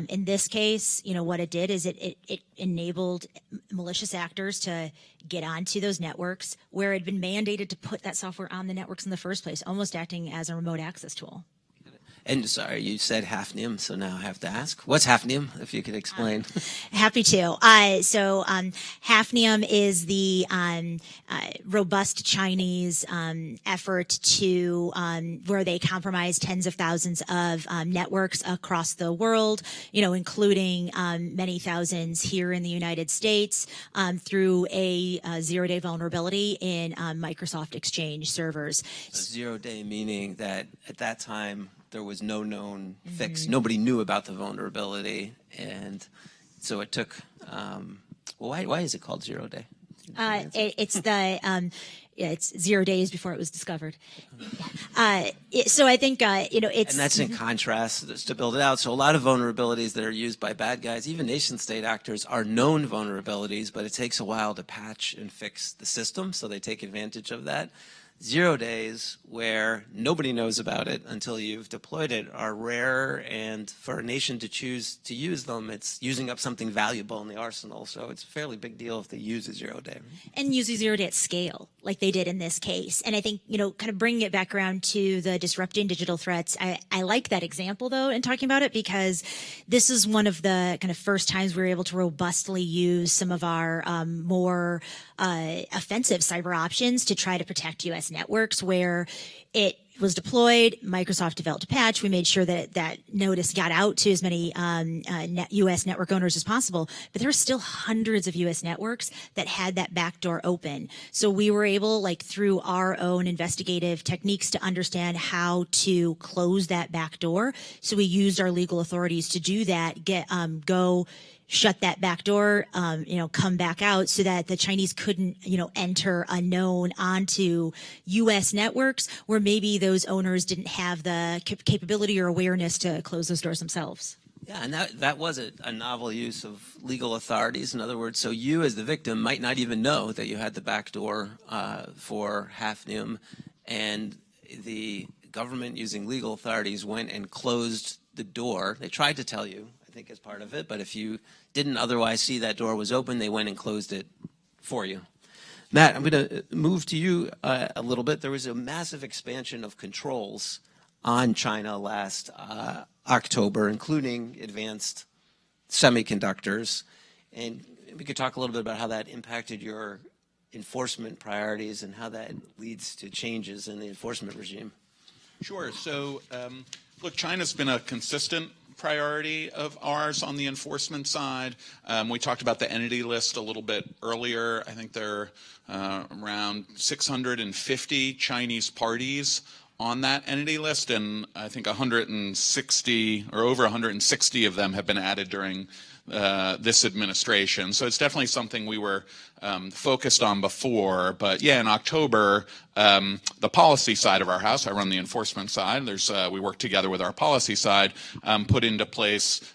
in this case, what it did is it enabled malicious actors to get onto those networks where it had been mandated to put that software on the networks in the first place, almost acting as a remote access tool. And sorry, you said Hafnium, so now I have to ask, what's Hafnium, if you could explain? Happy to. So Hafnium is the robust Chinese effort to where they compromise tens of thousands of networks across the world, including many thousands here in the United States through a zero-day vulnerability in Microsoft Exchange servers. A zero-day meaning that at that time, there was no known fix. Nobody knew about the vulnerability, and so it took. Why is it called 0 day? It's 0 days before it was discovered. So I think it's. And that's in contrast just to build it out. So a lot of vulnerabilities that are used by bad guys, even nation-state actors, are known vulnerabilities, but it takes a while to patch and fix the system. So they take advantage of that. 0 days where nobody knows about it until you've deployed it are rare, and for a nation to choose to use them, it's using up something valuable in the arsenal. So it's a fairly big deal if they use a 0 day. And use a 0 day at scale, like they did in this case. And I think, kind of bringing it back around to the disrupting digital threats, I like that example, though, in talking about it, because this is one of the kind of first times we were able to robustly use some of our more offensive cyber options to try to protect U.S. networks, where it was deployed, Microsoft developed a patch. We made sure that that notice got out to as many U.S. network owners as possible. But there were still hundreds of U.S. networks that had that backdoor open. So we were able, through our own investigative techniques, to understand how to close that backdoor. So we used our legal authorities to do that, shut that back door, come back out so that the Chinese couldn't, enter unknown onto U.S. networks where maybe those owners didn't have the capability or awareness to close those doors themselves. Yeah, and that was a novel use of legal authorities. In other words, so you as the victim might not even know that you had the back door for Hafnium, and the government using legal authorities went and closed the door. They tried to tell you, I think, as part of it, but if you didn't otherwise see that door was open, they went and closed it for you. Matt, I'm going to move to you a little bit. There was a massive expansion of controls on China last October, including advanced semiconductors. And we could talk a little bit about how that impacted your enforcement priorities and how that leads to changes in the enforcement regime. Sure. So, look, China's been a consistent priority of ours on the enforcement side. We talked about the entity list a little bit earlier. I think there are around 650 Chinese parties on that entity list, and I think 160 or over 160 of them have been added during this administration. So it's definitely something we were focused on before. But yeah, in October, the policy side of our house, I run the enforcement side, we work together with our policy side, put into place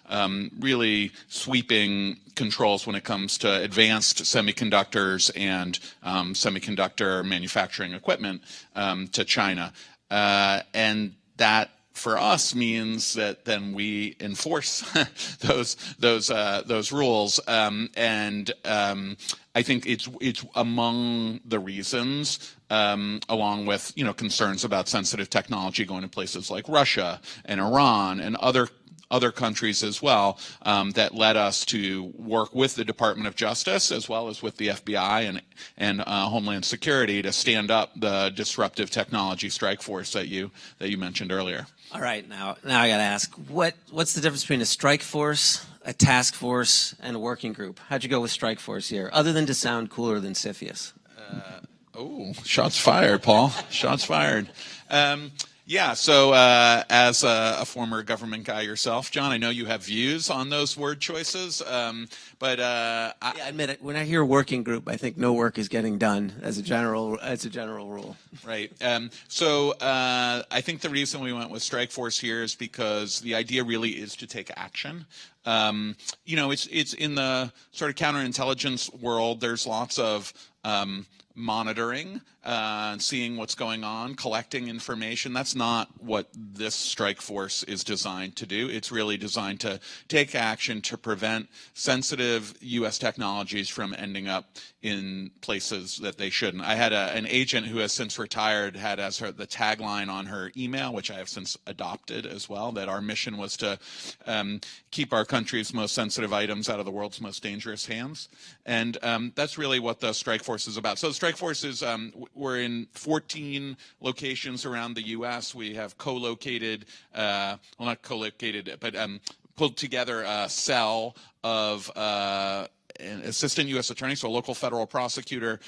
really sweeping controls when it comes to advanced semiconductors and semiconductor manufacturing equipment to China. And that for us means that then we enforce those rules, and I think it's among the reasons, along with concerns about sensitive technology going to places like Russia and Iran and other countries as well, that led us to work with the Department of Justice as well as with the FBI and Homeland Security to stand up the disruptive technology strike force that you mentioned earlier. All right, now I got to ask, what's the difference between a strike force, a task force, and a working group? How'd you go with strike force here, other than to sound cooler than CFIUS? Shots fired, Paul. Shots fired. Yeah, so as a former government guy yourself, John, I know you have views on those word choices, but Yeah, I admit it. When I hear working group, I think no work is getting done as a general rule. Right. So I think the reason we went with Strike Force here is because the idea really is to take action. It's in the sort of counterintelligence world. There's lots of monitoring, seeing what's going on, collecting information. That's not what this strike force is designed to do. It's really designed to take action to prevent sensitive U.S. technologies from ending up in places that they shouldn't. I had an agent who has since retired had as the tagline on her email, which I have since adopted as well, that our mission was to keep our country's most sensitive items out of the world's most dangerous hands. And that's really what the strike force is about. So the strike force is, we're in 14 locations around the U.S. We have co-located, well, not co-located, but pulled together a cell of an assistant U.S. attorney, so a local federal prosecutor,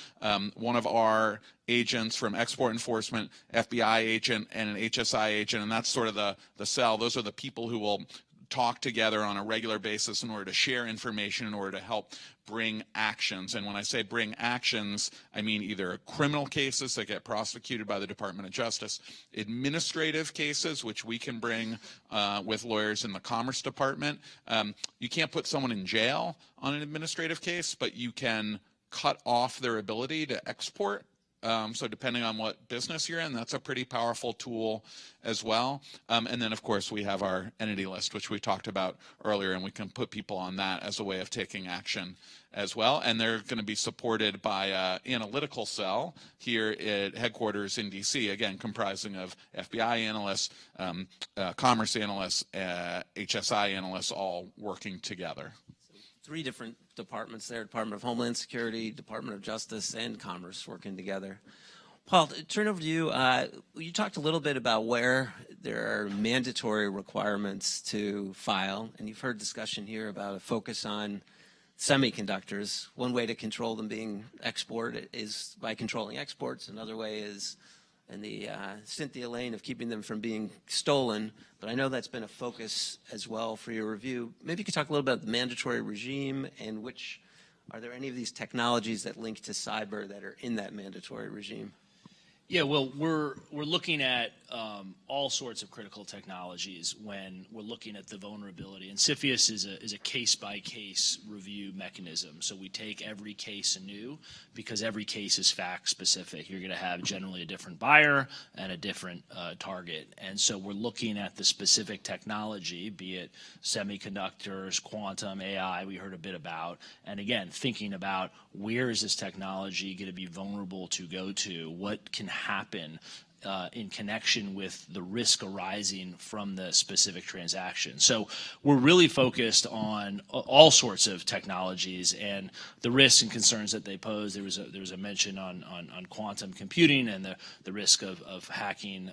one of our agents from export enforcement, FBI agent, and an HSI agent, and that's sort of the cell. Those are the people who will talk together on a regular basis in order to share information, in order to help bring actions. And when I say bring actions, I mean either criminal cases that get prosecuted by the Department of Justice, administrative cases, which we can bring with lawyers in the Commerce Department. You can't put someone in jail on an administrative case, but you can cut off their ability to export. So depending on what business you're in, that's a pretty powerful tool as well. And then, of course, we have our entity list, which we talked about earlier, and we can put people on that as a way of taking action as well. And they're going to be supported by an analytical cell here at headquarters in D.C., again, comprising of FBI analysts, commerce analysts, HSI analysts, all working together. 3 different departments there, Department of Homeland Security, Department of Justice, and Commerce working together. Paul, turn over to you. You talked a little bit about where there are mandatory requirements to file, and you've heard discussion here about a focus on semiconductors. One way to control them being export is by controlling exports. Another way is in the Cynthia lane of keeping them from being stolen. But I know that's been a focus as well for your review. Maybe you could talk a little bit about the mandatory regime and are there any of these technologies that link to cyber that are in that mandatory regime? Yeah, well, we're looking at all sorts of critical technologies when we're looking at the vulnerability. And CFIUS is a case-by-case review mechanism. So we take every case anew because every case is fact-specific. You're going to have generally a different buyer and a different target. And so we're looking at the specific technology, be it semiconductors, quantum, AI, we heard a bit about. And again, thinking about where is this technology going to be vulnerable to go to? What can happen in connection with the risk arising from the specific transaction. So we're really focused on all sorts of technologies and the risks and concerns that they pose. There was a mention on quantum computing and the risk of hacking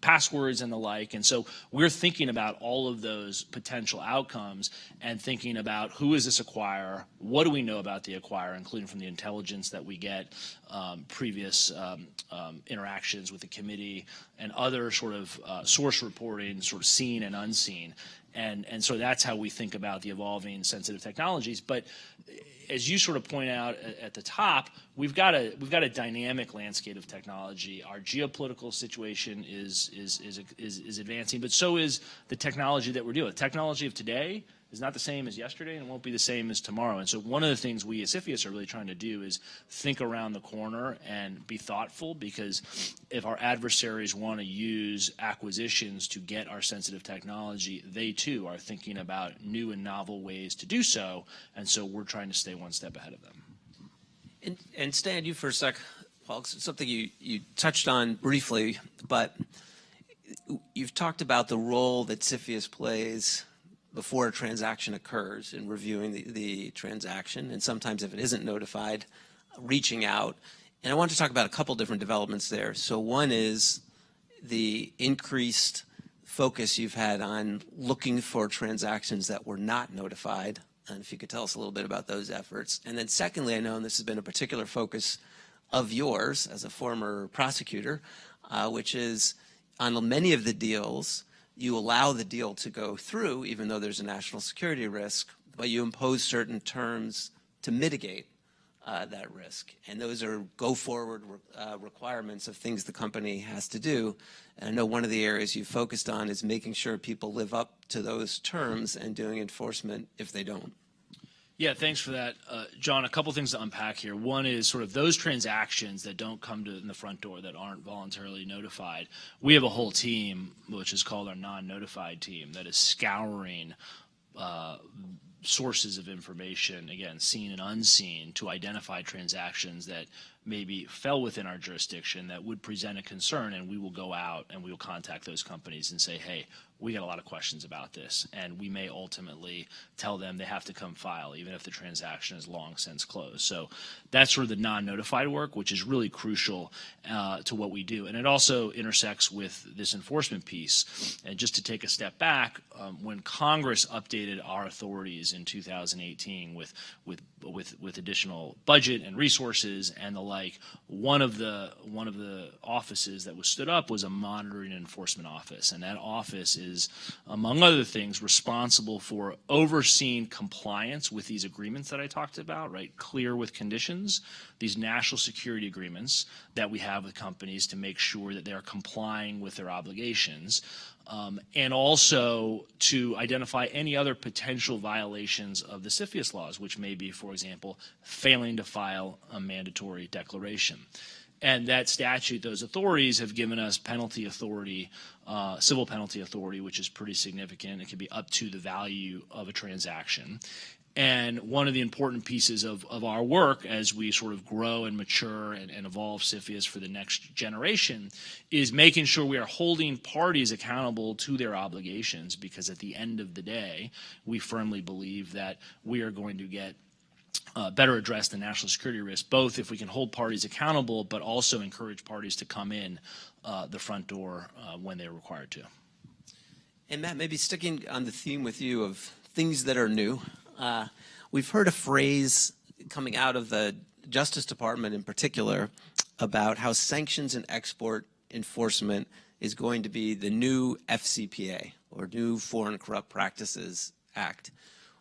passwords and the like. And so we're thinking about all of those potential outcomes and thinking about who is this acquirer, what do we know about the acquirer, including from the intelligence that we get, previous interactions with the committee and other sort of source reporting, sort of seen and unseen. And so that's how we think about the evolving sensitive technologies. But as you sort of point out at the top, we've got a dynamic landscape of technology. Our geopolitical situation is advancing, but so is the technology that we're dealing with. Technology of today is not the same as yesterday and won't be the same as tomorrow. And so one of the things we at CFIUS are really trying to do is think around the corner and be thoughtful, because if our adversaries want to use acquisitions to get our sensitive technology, they too are thinking about new and novel ways to do so. And so we're trying to stay one step ahead of them. And Stan, you for a sec, Paul, something you touched on briefly, but you've talked about the role that CFIUS plays before a transaction occurs in reviewing the transaction, and sometimes if it isn't notified, reaching out. And I want to talk about a couple different developments there. So one is the increased focus you've had on looking for transactions that were not notified, and if you could tell us a little bit about those efforts. And then secondly, I know, and this has been a particular focus of yours as a former prosecutor, which is on many of the deals, you allow the deal to go through, even though there's a national security risk, but you impose certain terms to mitigate that risk. And those are go-forward requirements of things the company has to do. And I know one of the areas you focused on is making sure people live up to those terms and doing enforcement if they don't. Yeah, thanks for that, John. A couple things to unpack here. One is sort of those transactions that don't come in the front door, that aren't voluntarily notified. We have a whole team, which is called our non-notified team, that is scouring sources of information, again, seen and unseen, to identify transactions that maybe fell within our jurisdiction that would present a concern, and we will go out and we will contact those companies and say, hey, we got a lot of questions about this, and we may ultimately tell them they have to come file, even if the transaction is long since closed. So that's sort of the non-notified work, which is really crucial to what we do. And it also intersects with this enforcement piece. And just to take a step back, when Congress updated our authorities in 2018 with additional budget and resources and the like, one of the offices that was stood up was a monitoring and enforcement office, and that office is, among other things, responsible for overseeing compliance with these agreements that I talked about, right? Clear with conditions, these national security agreements that we have with companies to make sure that they are complying with their obligations. And also to identify any other potential violations of the CFIUS laws, which may be, for example, failing to file a mandatory declaration. And that statute, those authorities have given us penalty authority, civil penalty authority, which is pretty significant. It can be up to the value of a transaction. And one of the important pieces of our work as we sort of grow and mature and evolve CFIUS for the next generation is making sure we are holding parties accountable to their obligations, because at the end of the day, we firmly believe that we are going to get better address the national security risk, both if we can hold parties accountable, but also encourage parties to come in the front door when they're required to. And Matt, maybe sticking on the theme with you of things that are new, we've heard a phrase coming out of the Justice Department in particular about how sanctions and export enforcement is going to be the new FCPA, or New Foreign Corrupt Practices Act.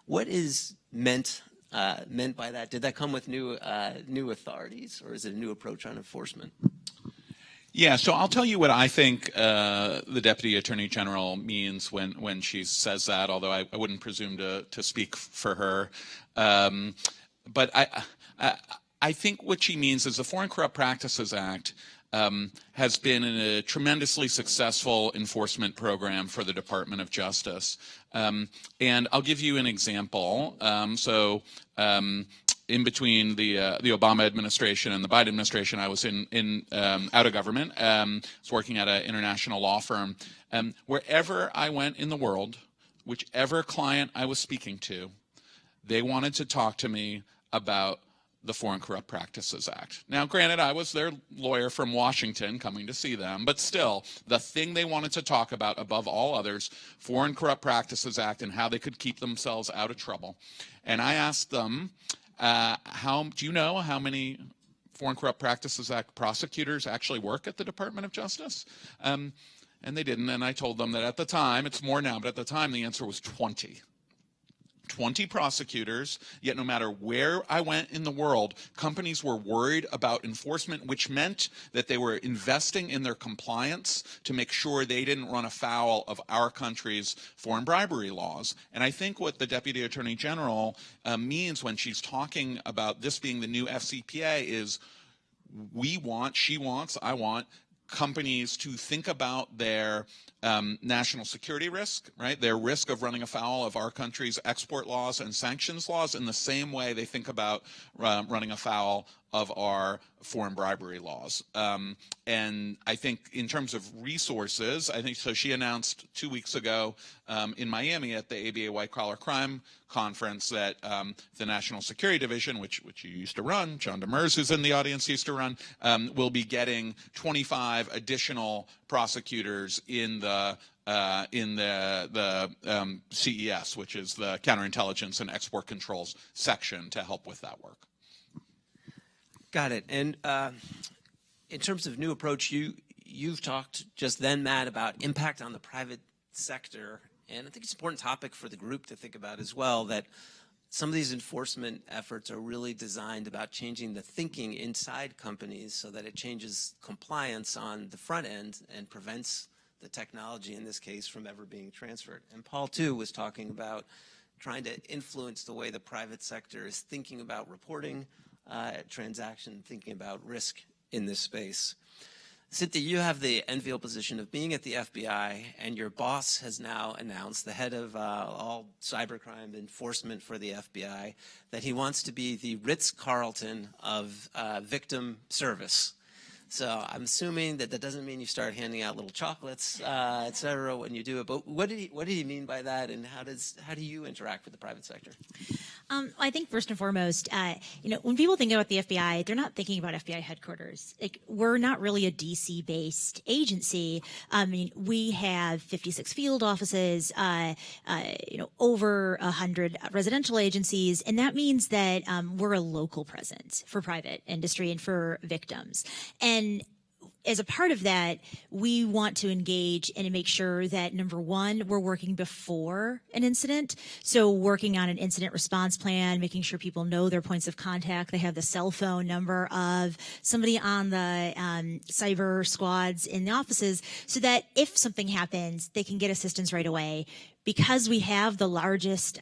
What is meant by that? Did that come with new authorities, or is it a new approach on enforcement? Yeah, so I'll tell you what I think the Deputy Attorney General means when she says that, although I wouldn't presume to speak for her. But I think what she means is the Foreign Corrupt Practices Act has been a tremendously successful enforcement program for the Department of Justice. And I'll give you an example. In between the Obama administration and the Biden administration, I was out of government. I was working at an international law firm. Wherever I went in the world, whichever client I was speaking to, they wanted to talk to me about the Foreign Corrupt Practices Act. Now, granted, I was their lawyer from Washington coming to see them, but still, the thing they wanted to talk about above all others, Foreign Corrupt Practices Act and how they could keep themselves out of trouble. And I asked them, do you know how many Foreign Corrupt Practices Act prosecutors actually work at the Department of Justice? And they didn't, and I told them that at the time, it's more now, but at the time the answer was 20. 20 prosecutors, yet no matter where I went in the world, companies were worried about enforcement, which meant that they were investing in their compliance to make sure they didn't run afoul of our country's foreign bribery laws. And I think what the Deputy Attorney General means when she's talking about this being the new FCPA is I want companies to think about their national security risk, right? Their risk of running afoul of our country's export laws and sanctions laws in the same way they think about running afoul of our foreign bribery laws. And I think in terms of resources, so she announced 2 weeks ago in Miami at the ABA White Collar Crime Conference that the National Security Division, which you used to run, John Demers, who's in the audience, used to run, will be getting 25 additional prosecutors in the CES, which is the Counterintelligence and Export Controls section, to help with that work. Got it. And in terms of new approach, you you've talked just then, Matt, about impact on the private sector, and I think it's an important topic for the group to think about as well, that some of these enforcement efforts are really designed about changing the thinking inside companies so that it changes compliance on the front end and prevents the technology, in this case, from ever being transferred. And Paul, too, was talking about trying to influence the way the private sector is thinking about reporting transaction, thinking about risk in this space. Cynthia, you have the enviable position of being at the FBI, and your boss has now announced, the head of all cybercrime enforcement for the FBI, that he wants to be the Ritz-Carlton of victim service. So I'm assuming that doesn't mean you start handing out little chocolates, et cetera, when you do it. But what did he mean by that, and how do you interact with the private sector? I think first and foremost, when people think about the FBI, they're not thinking about FBI headquarters. Like, we're not really a DC-based agency. I mean, we have 56 field offices, over 100 residential agencies, and that means that we're a local presence for private industry and for victims. And as a part of that, we want to engage and make sure that, number one, we're working before an incident. So working on an incident response plan, making sure people know their points of contact. They have the cell phone number of somebody on the cyber squads in the offices, so that if something happens, they can get assistance right away. Because we have the largest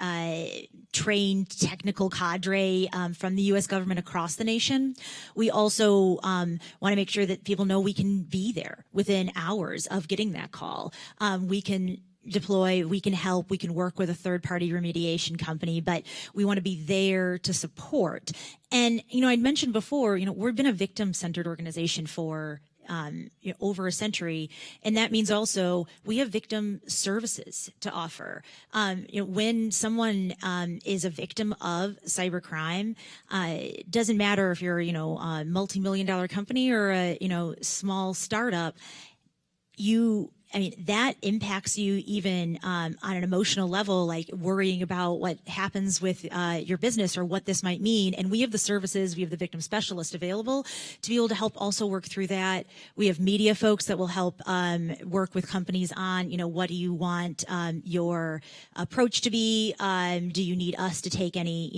trained technical cadre from the U.S. government across the nation, we also want to make sure that people know we can be there within hours of getting that call. We can deploy, we can help, we can work with a third-party remediation company, but we want to be there to support. And, I'd mentioned before, we've been a victim-centered organization for over a century, and that means also we have victim services to offer. When someone is a victim of cybercrime, it doesn't matter if you're a multi-million-dollar company or a small startup. That impacts you even on an emotional level, like worrying about what happens with your business or what this might mean. And we have the services, we have the victim specialist available to be able to help also work through that. We have media folks that will help work with companies on, what do you want your approach to be? Do you need us to take any,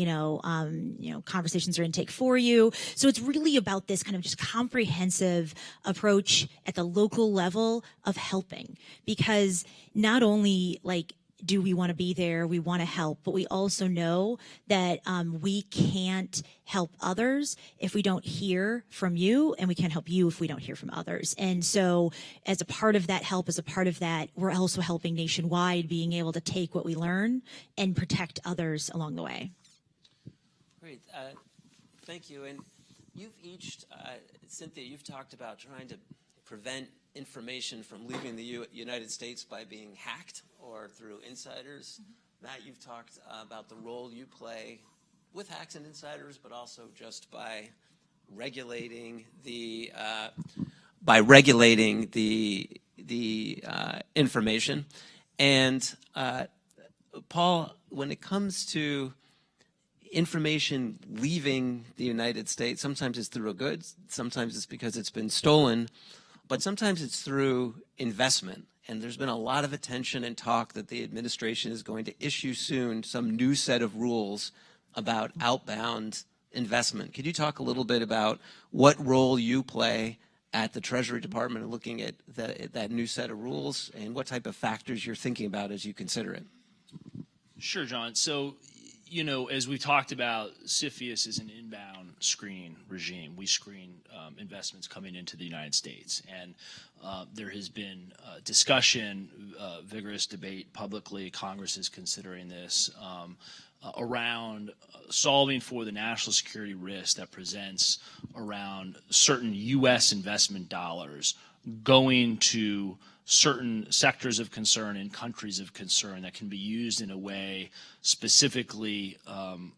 conversations or intake for you? So it's really about this kind of just comprehensive approach at the local level of helping. Because not only do we want to be there, we want to help, but we also know that we can't help others if we don't hear from you, and we can't help you if we don't hear from others. And so as a part of that help, we're also helping nationwide, being able to take what we learn and protect others along the way. Great. Thank you. And you've each, Cynthia, you've talked about trying to prevent information from leaving the United States by being hacked or through insiders. Matt, you've talked about the role you play with hacks and insiders, but also just by regulating the information. And Paul, when it comes to information leaving the United States, sometimes it's through a good, sometimes it's because it's been stolen, but sometimes it's through investment. And there's been a lot of attention and talk that the administration is going to issue soon some new set of rules about outbound investment. Could you talk a little bit about what role you play at the Treasury Department in looking at that new set of rules, and what type of factors you're thinking about as you consider it? Sure, John. So, as we talked about, CFIUS is an inbound screening regime. We screen investments coming into the United States. And there has been discussion, vigorous debate publicly. Congress is considering this around solving for the national security risk that presents around certain U.S. investment dollars going to certain sectors of concern and countries of concern that can be used in a way specifically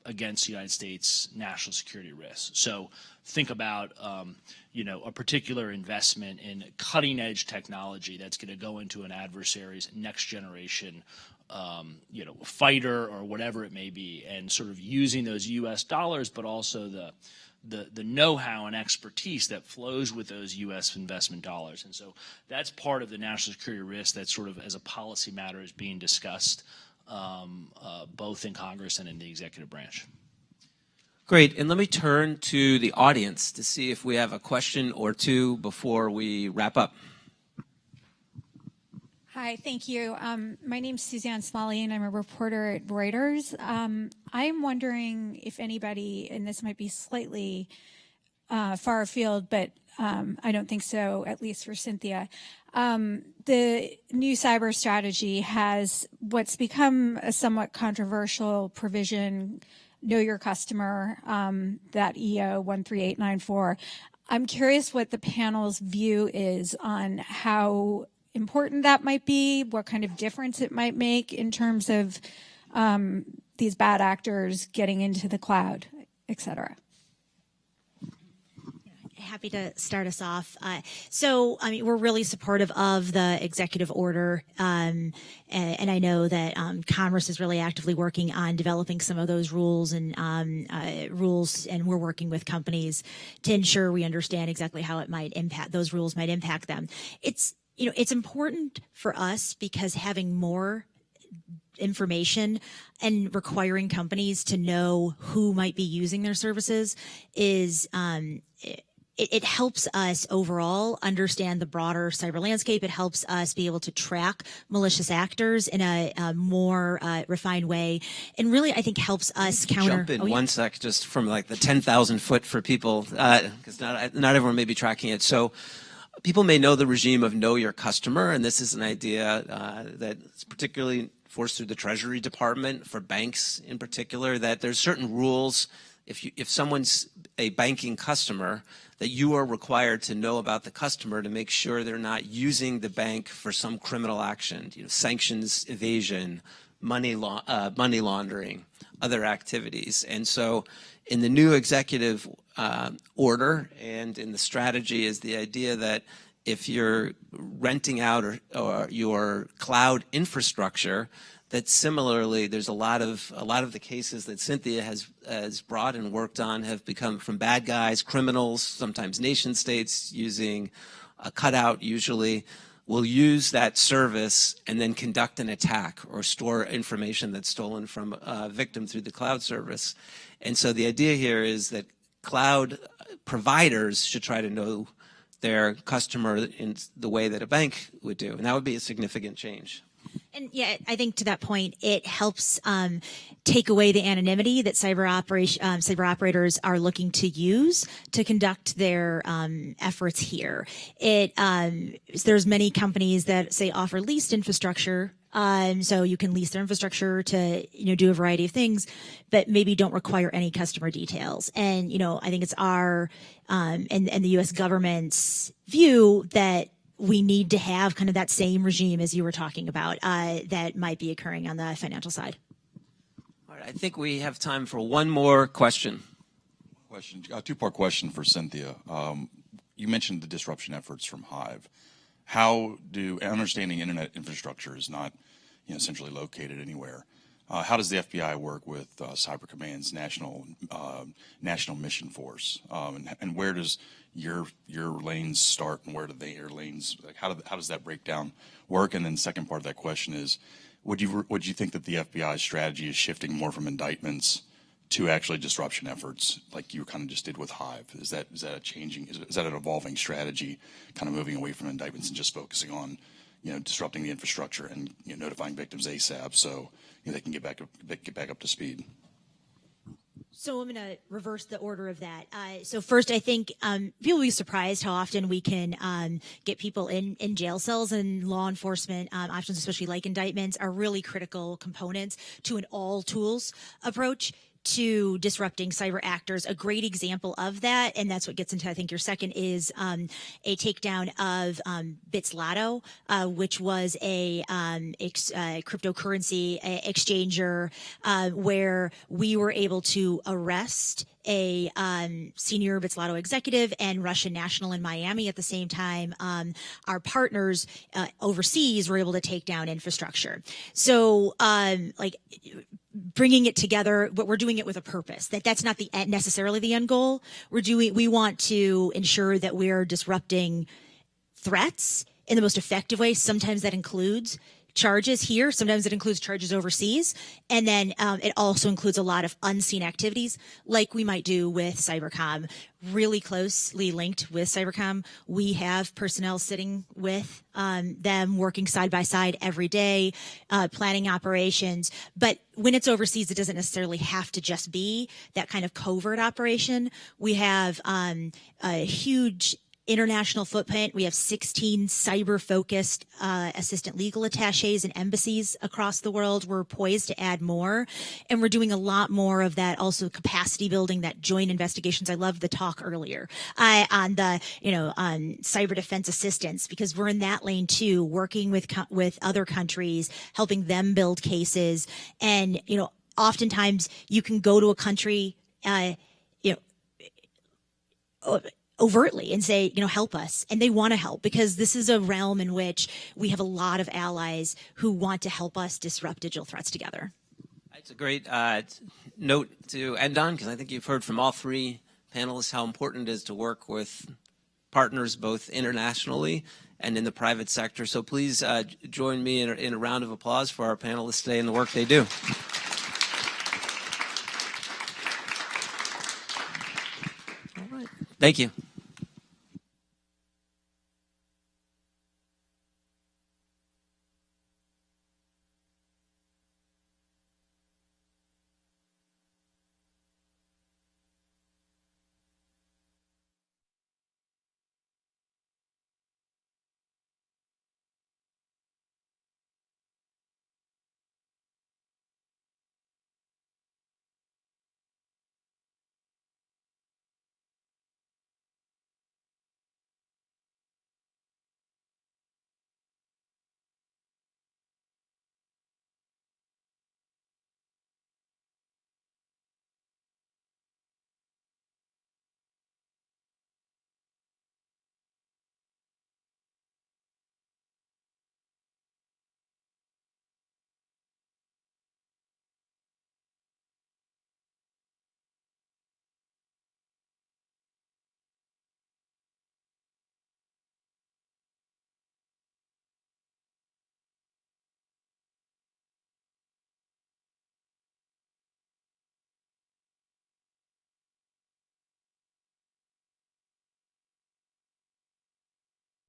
against the United States national security risks. So think about, a particular investment in cutting edge technology that's going to go into an adversary's next generation fighter or whatever it may be, and sort of using those U.S. dollars, but also the know-how and expertise that flows with those U.S. investment dollars. And so that's part of the national security risk that sort of as a policy matter is being discussed both in Congress and in the executive branch. Great. And let me turn to the audience to see if we have a question or two before we wrap up. Hi, thank you. My name's Suzanne Smalley, and I'm a reporter at Reuters. I'm wondering if anybody, and this might be slightly far afield, but I don't think so, at least for Cynthia. The new cyber strategy has what's become a somewhat controversial provision, Know Your Customer, that EO 13894. I'm curious what the panel's view is on how important that might be, what kind of difference it might make in terms of these bad actors getting into the cloud, et cetera. Happy to start us off. So, I mean, we're really supportive of the executive order, and I know that Commerce is really actively working on developing some of those rules, and we're working with companies to ensure we understand exactly how it might impact those rules might impact them. It's important for us because having more information and requiring companies to know who might be using their services is it helps us overall understand the broader cyber landscape. It helps us be able to track malicious actors in a more refined way, and really, I think, helps us counter. Jump in one sec, just from like the 10,000 foot for people, because not everyone may be tracking it. So people may know the regime of Know Your Customer, and this is an idea that's particularly forced through the Treasury Department for banks in particular, that there's certain rules. If someone's a banking customer, that you are required to know about the customer to make sure they're not using the bank for some criminal action, sanctions evasion, money laundering, other activities. And so in the new executive order and in the strategy is the idea that if you're renting out or your cloud infrastructure, that similarly, there's a lot of the cases that Cynthia has brought and worked on have become from bad guys, criminals, sometimes nation states using a cutout usually, will use that service and then conduct an attack or store information that's stolen from a victim through the cloud service. And so the idea here is that cloud providers should try to know their customer in the way that a bank would do, and that would be a significant change. And yeah, I think to that point, it helps take away the anonymity that cyber operators are looking to use to conduct their efforts here. There's many companies that say offer leased infrastructure. So you can lease their infrastructure to, do a variety of things, but maybe don't require any customer details. And, I think it's our, and the U.S. government's view that we need to have kind of that same regime as you were talking about that might be occurring on the financial side. All right, I think we have time for one more question. A two-part question for Cynthia. You mentioned the disruption efforts from Hive. How do, understanding internet infrastructure is not centrally located anywhere, how does the FBI work with Cyber Command's National Mission Force, and where does your lanes start and where do their lanes? Like how does that breakdown work? And then second part of that question is, would you think that the FBI strategy is shifting more from indictments to actually disruption efforts, like you kind of just did with Hive? Is that a changing? Is that an evolving strategy, kind of moving away from indictments and just focusing on disrupting the infrastructure and notifying victims ASAP so they can get back up to speed? So I'm going to reverse the order of that. So first, I think people will be surprised how often we can get people in jail cells, and law enforcement options, especially like indictments, are really critical components to an all tools approach to disrupting cyber actors. A great example of that, and that's what gets into, I think, your second, is a takedown of Bitslato, which was a cryptocurrency exchanger where we were able to arrest a senior Bitslato executive and Russian national in Miami at the same time. Our partners overseas were able to take down infrastructure. So bringing it together, but we're doing it with a purpose. That's not necessarily the end goal. We want to ensure that we're disrupting threats in the most effective way. Sometimes that includes charges here. Sometimes it includes charges overseas. And then it also includes a lot of unseen activities like we might do with cybercom. Really closely linked with cybercom, we have personnel sitting with them working side by side every day, planning operations. But when it's overseas, it doesn't necessarily have to just be that kind of covert operation. We have a huge international footprint. We have 16 cyber-focused assistant legal attaches and embassies across the world. We're poised to add more, and we're doing a lot more of that. Also, capacity building, that joint investigations. I loved the talk earlier on the on cyber defense assistance, because we're in that lane too, working with other countries, helping them build cases. And oftentimes you can go to a country, overtly and say, help us. And they want to help, because this is a realm in which we have a lot of allies who want to help us disrupt digital threats together. It's a great note to end on, because I think you've heard from all three panelists how important it is to work with partners both internationally and in the private sector. So please join me in a round of applause for our panelists today and the work they do. All right. Thank you.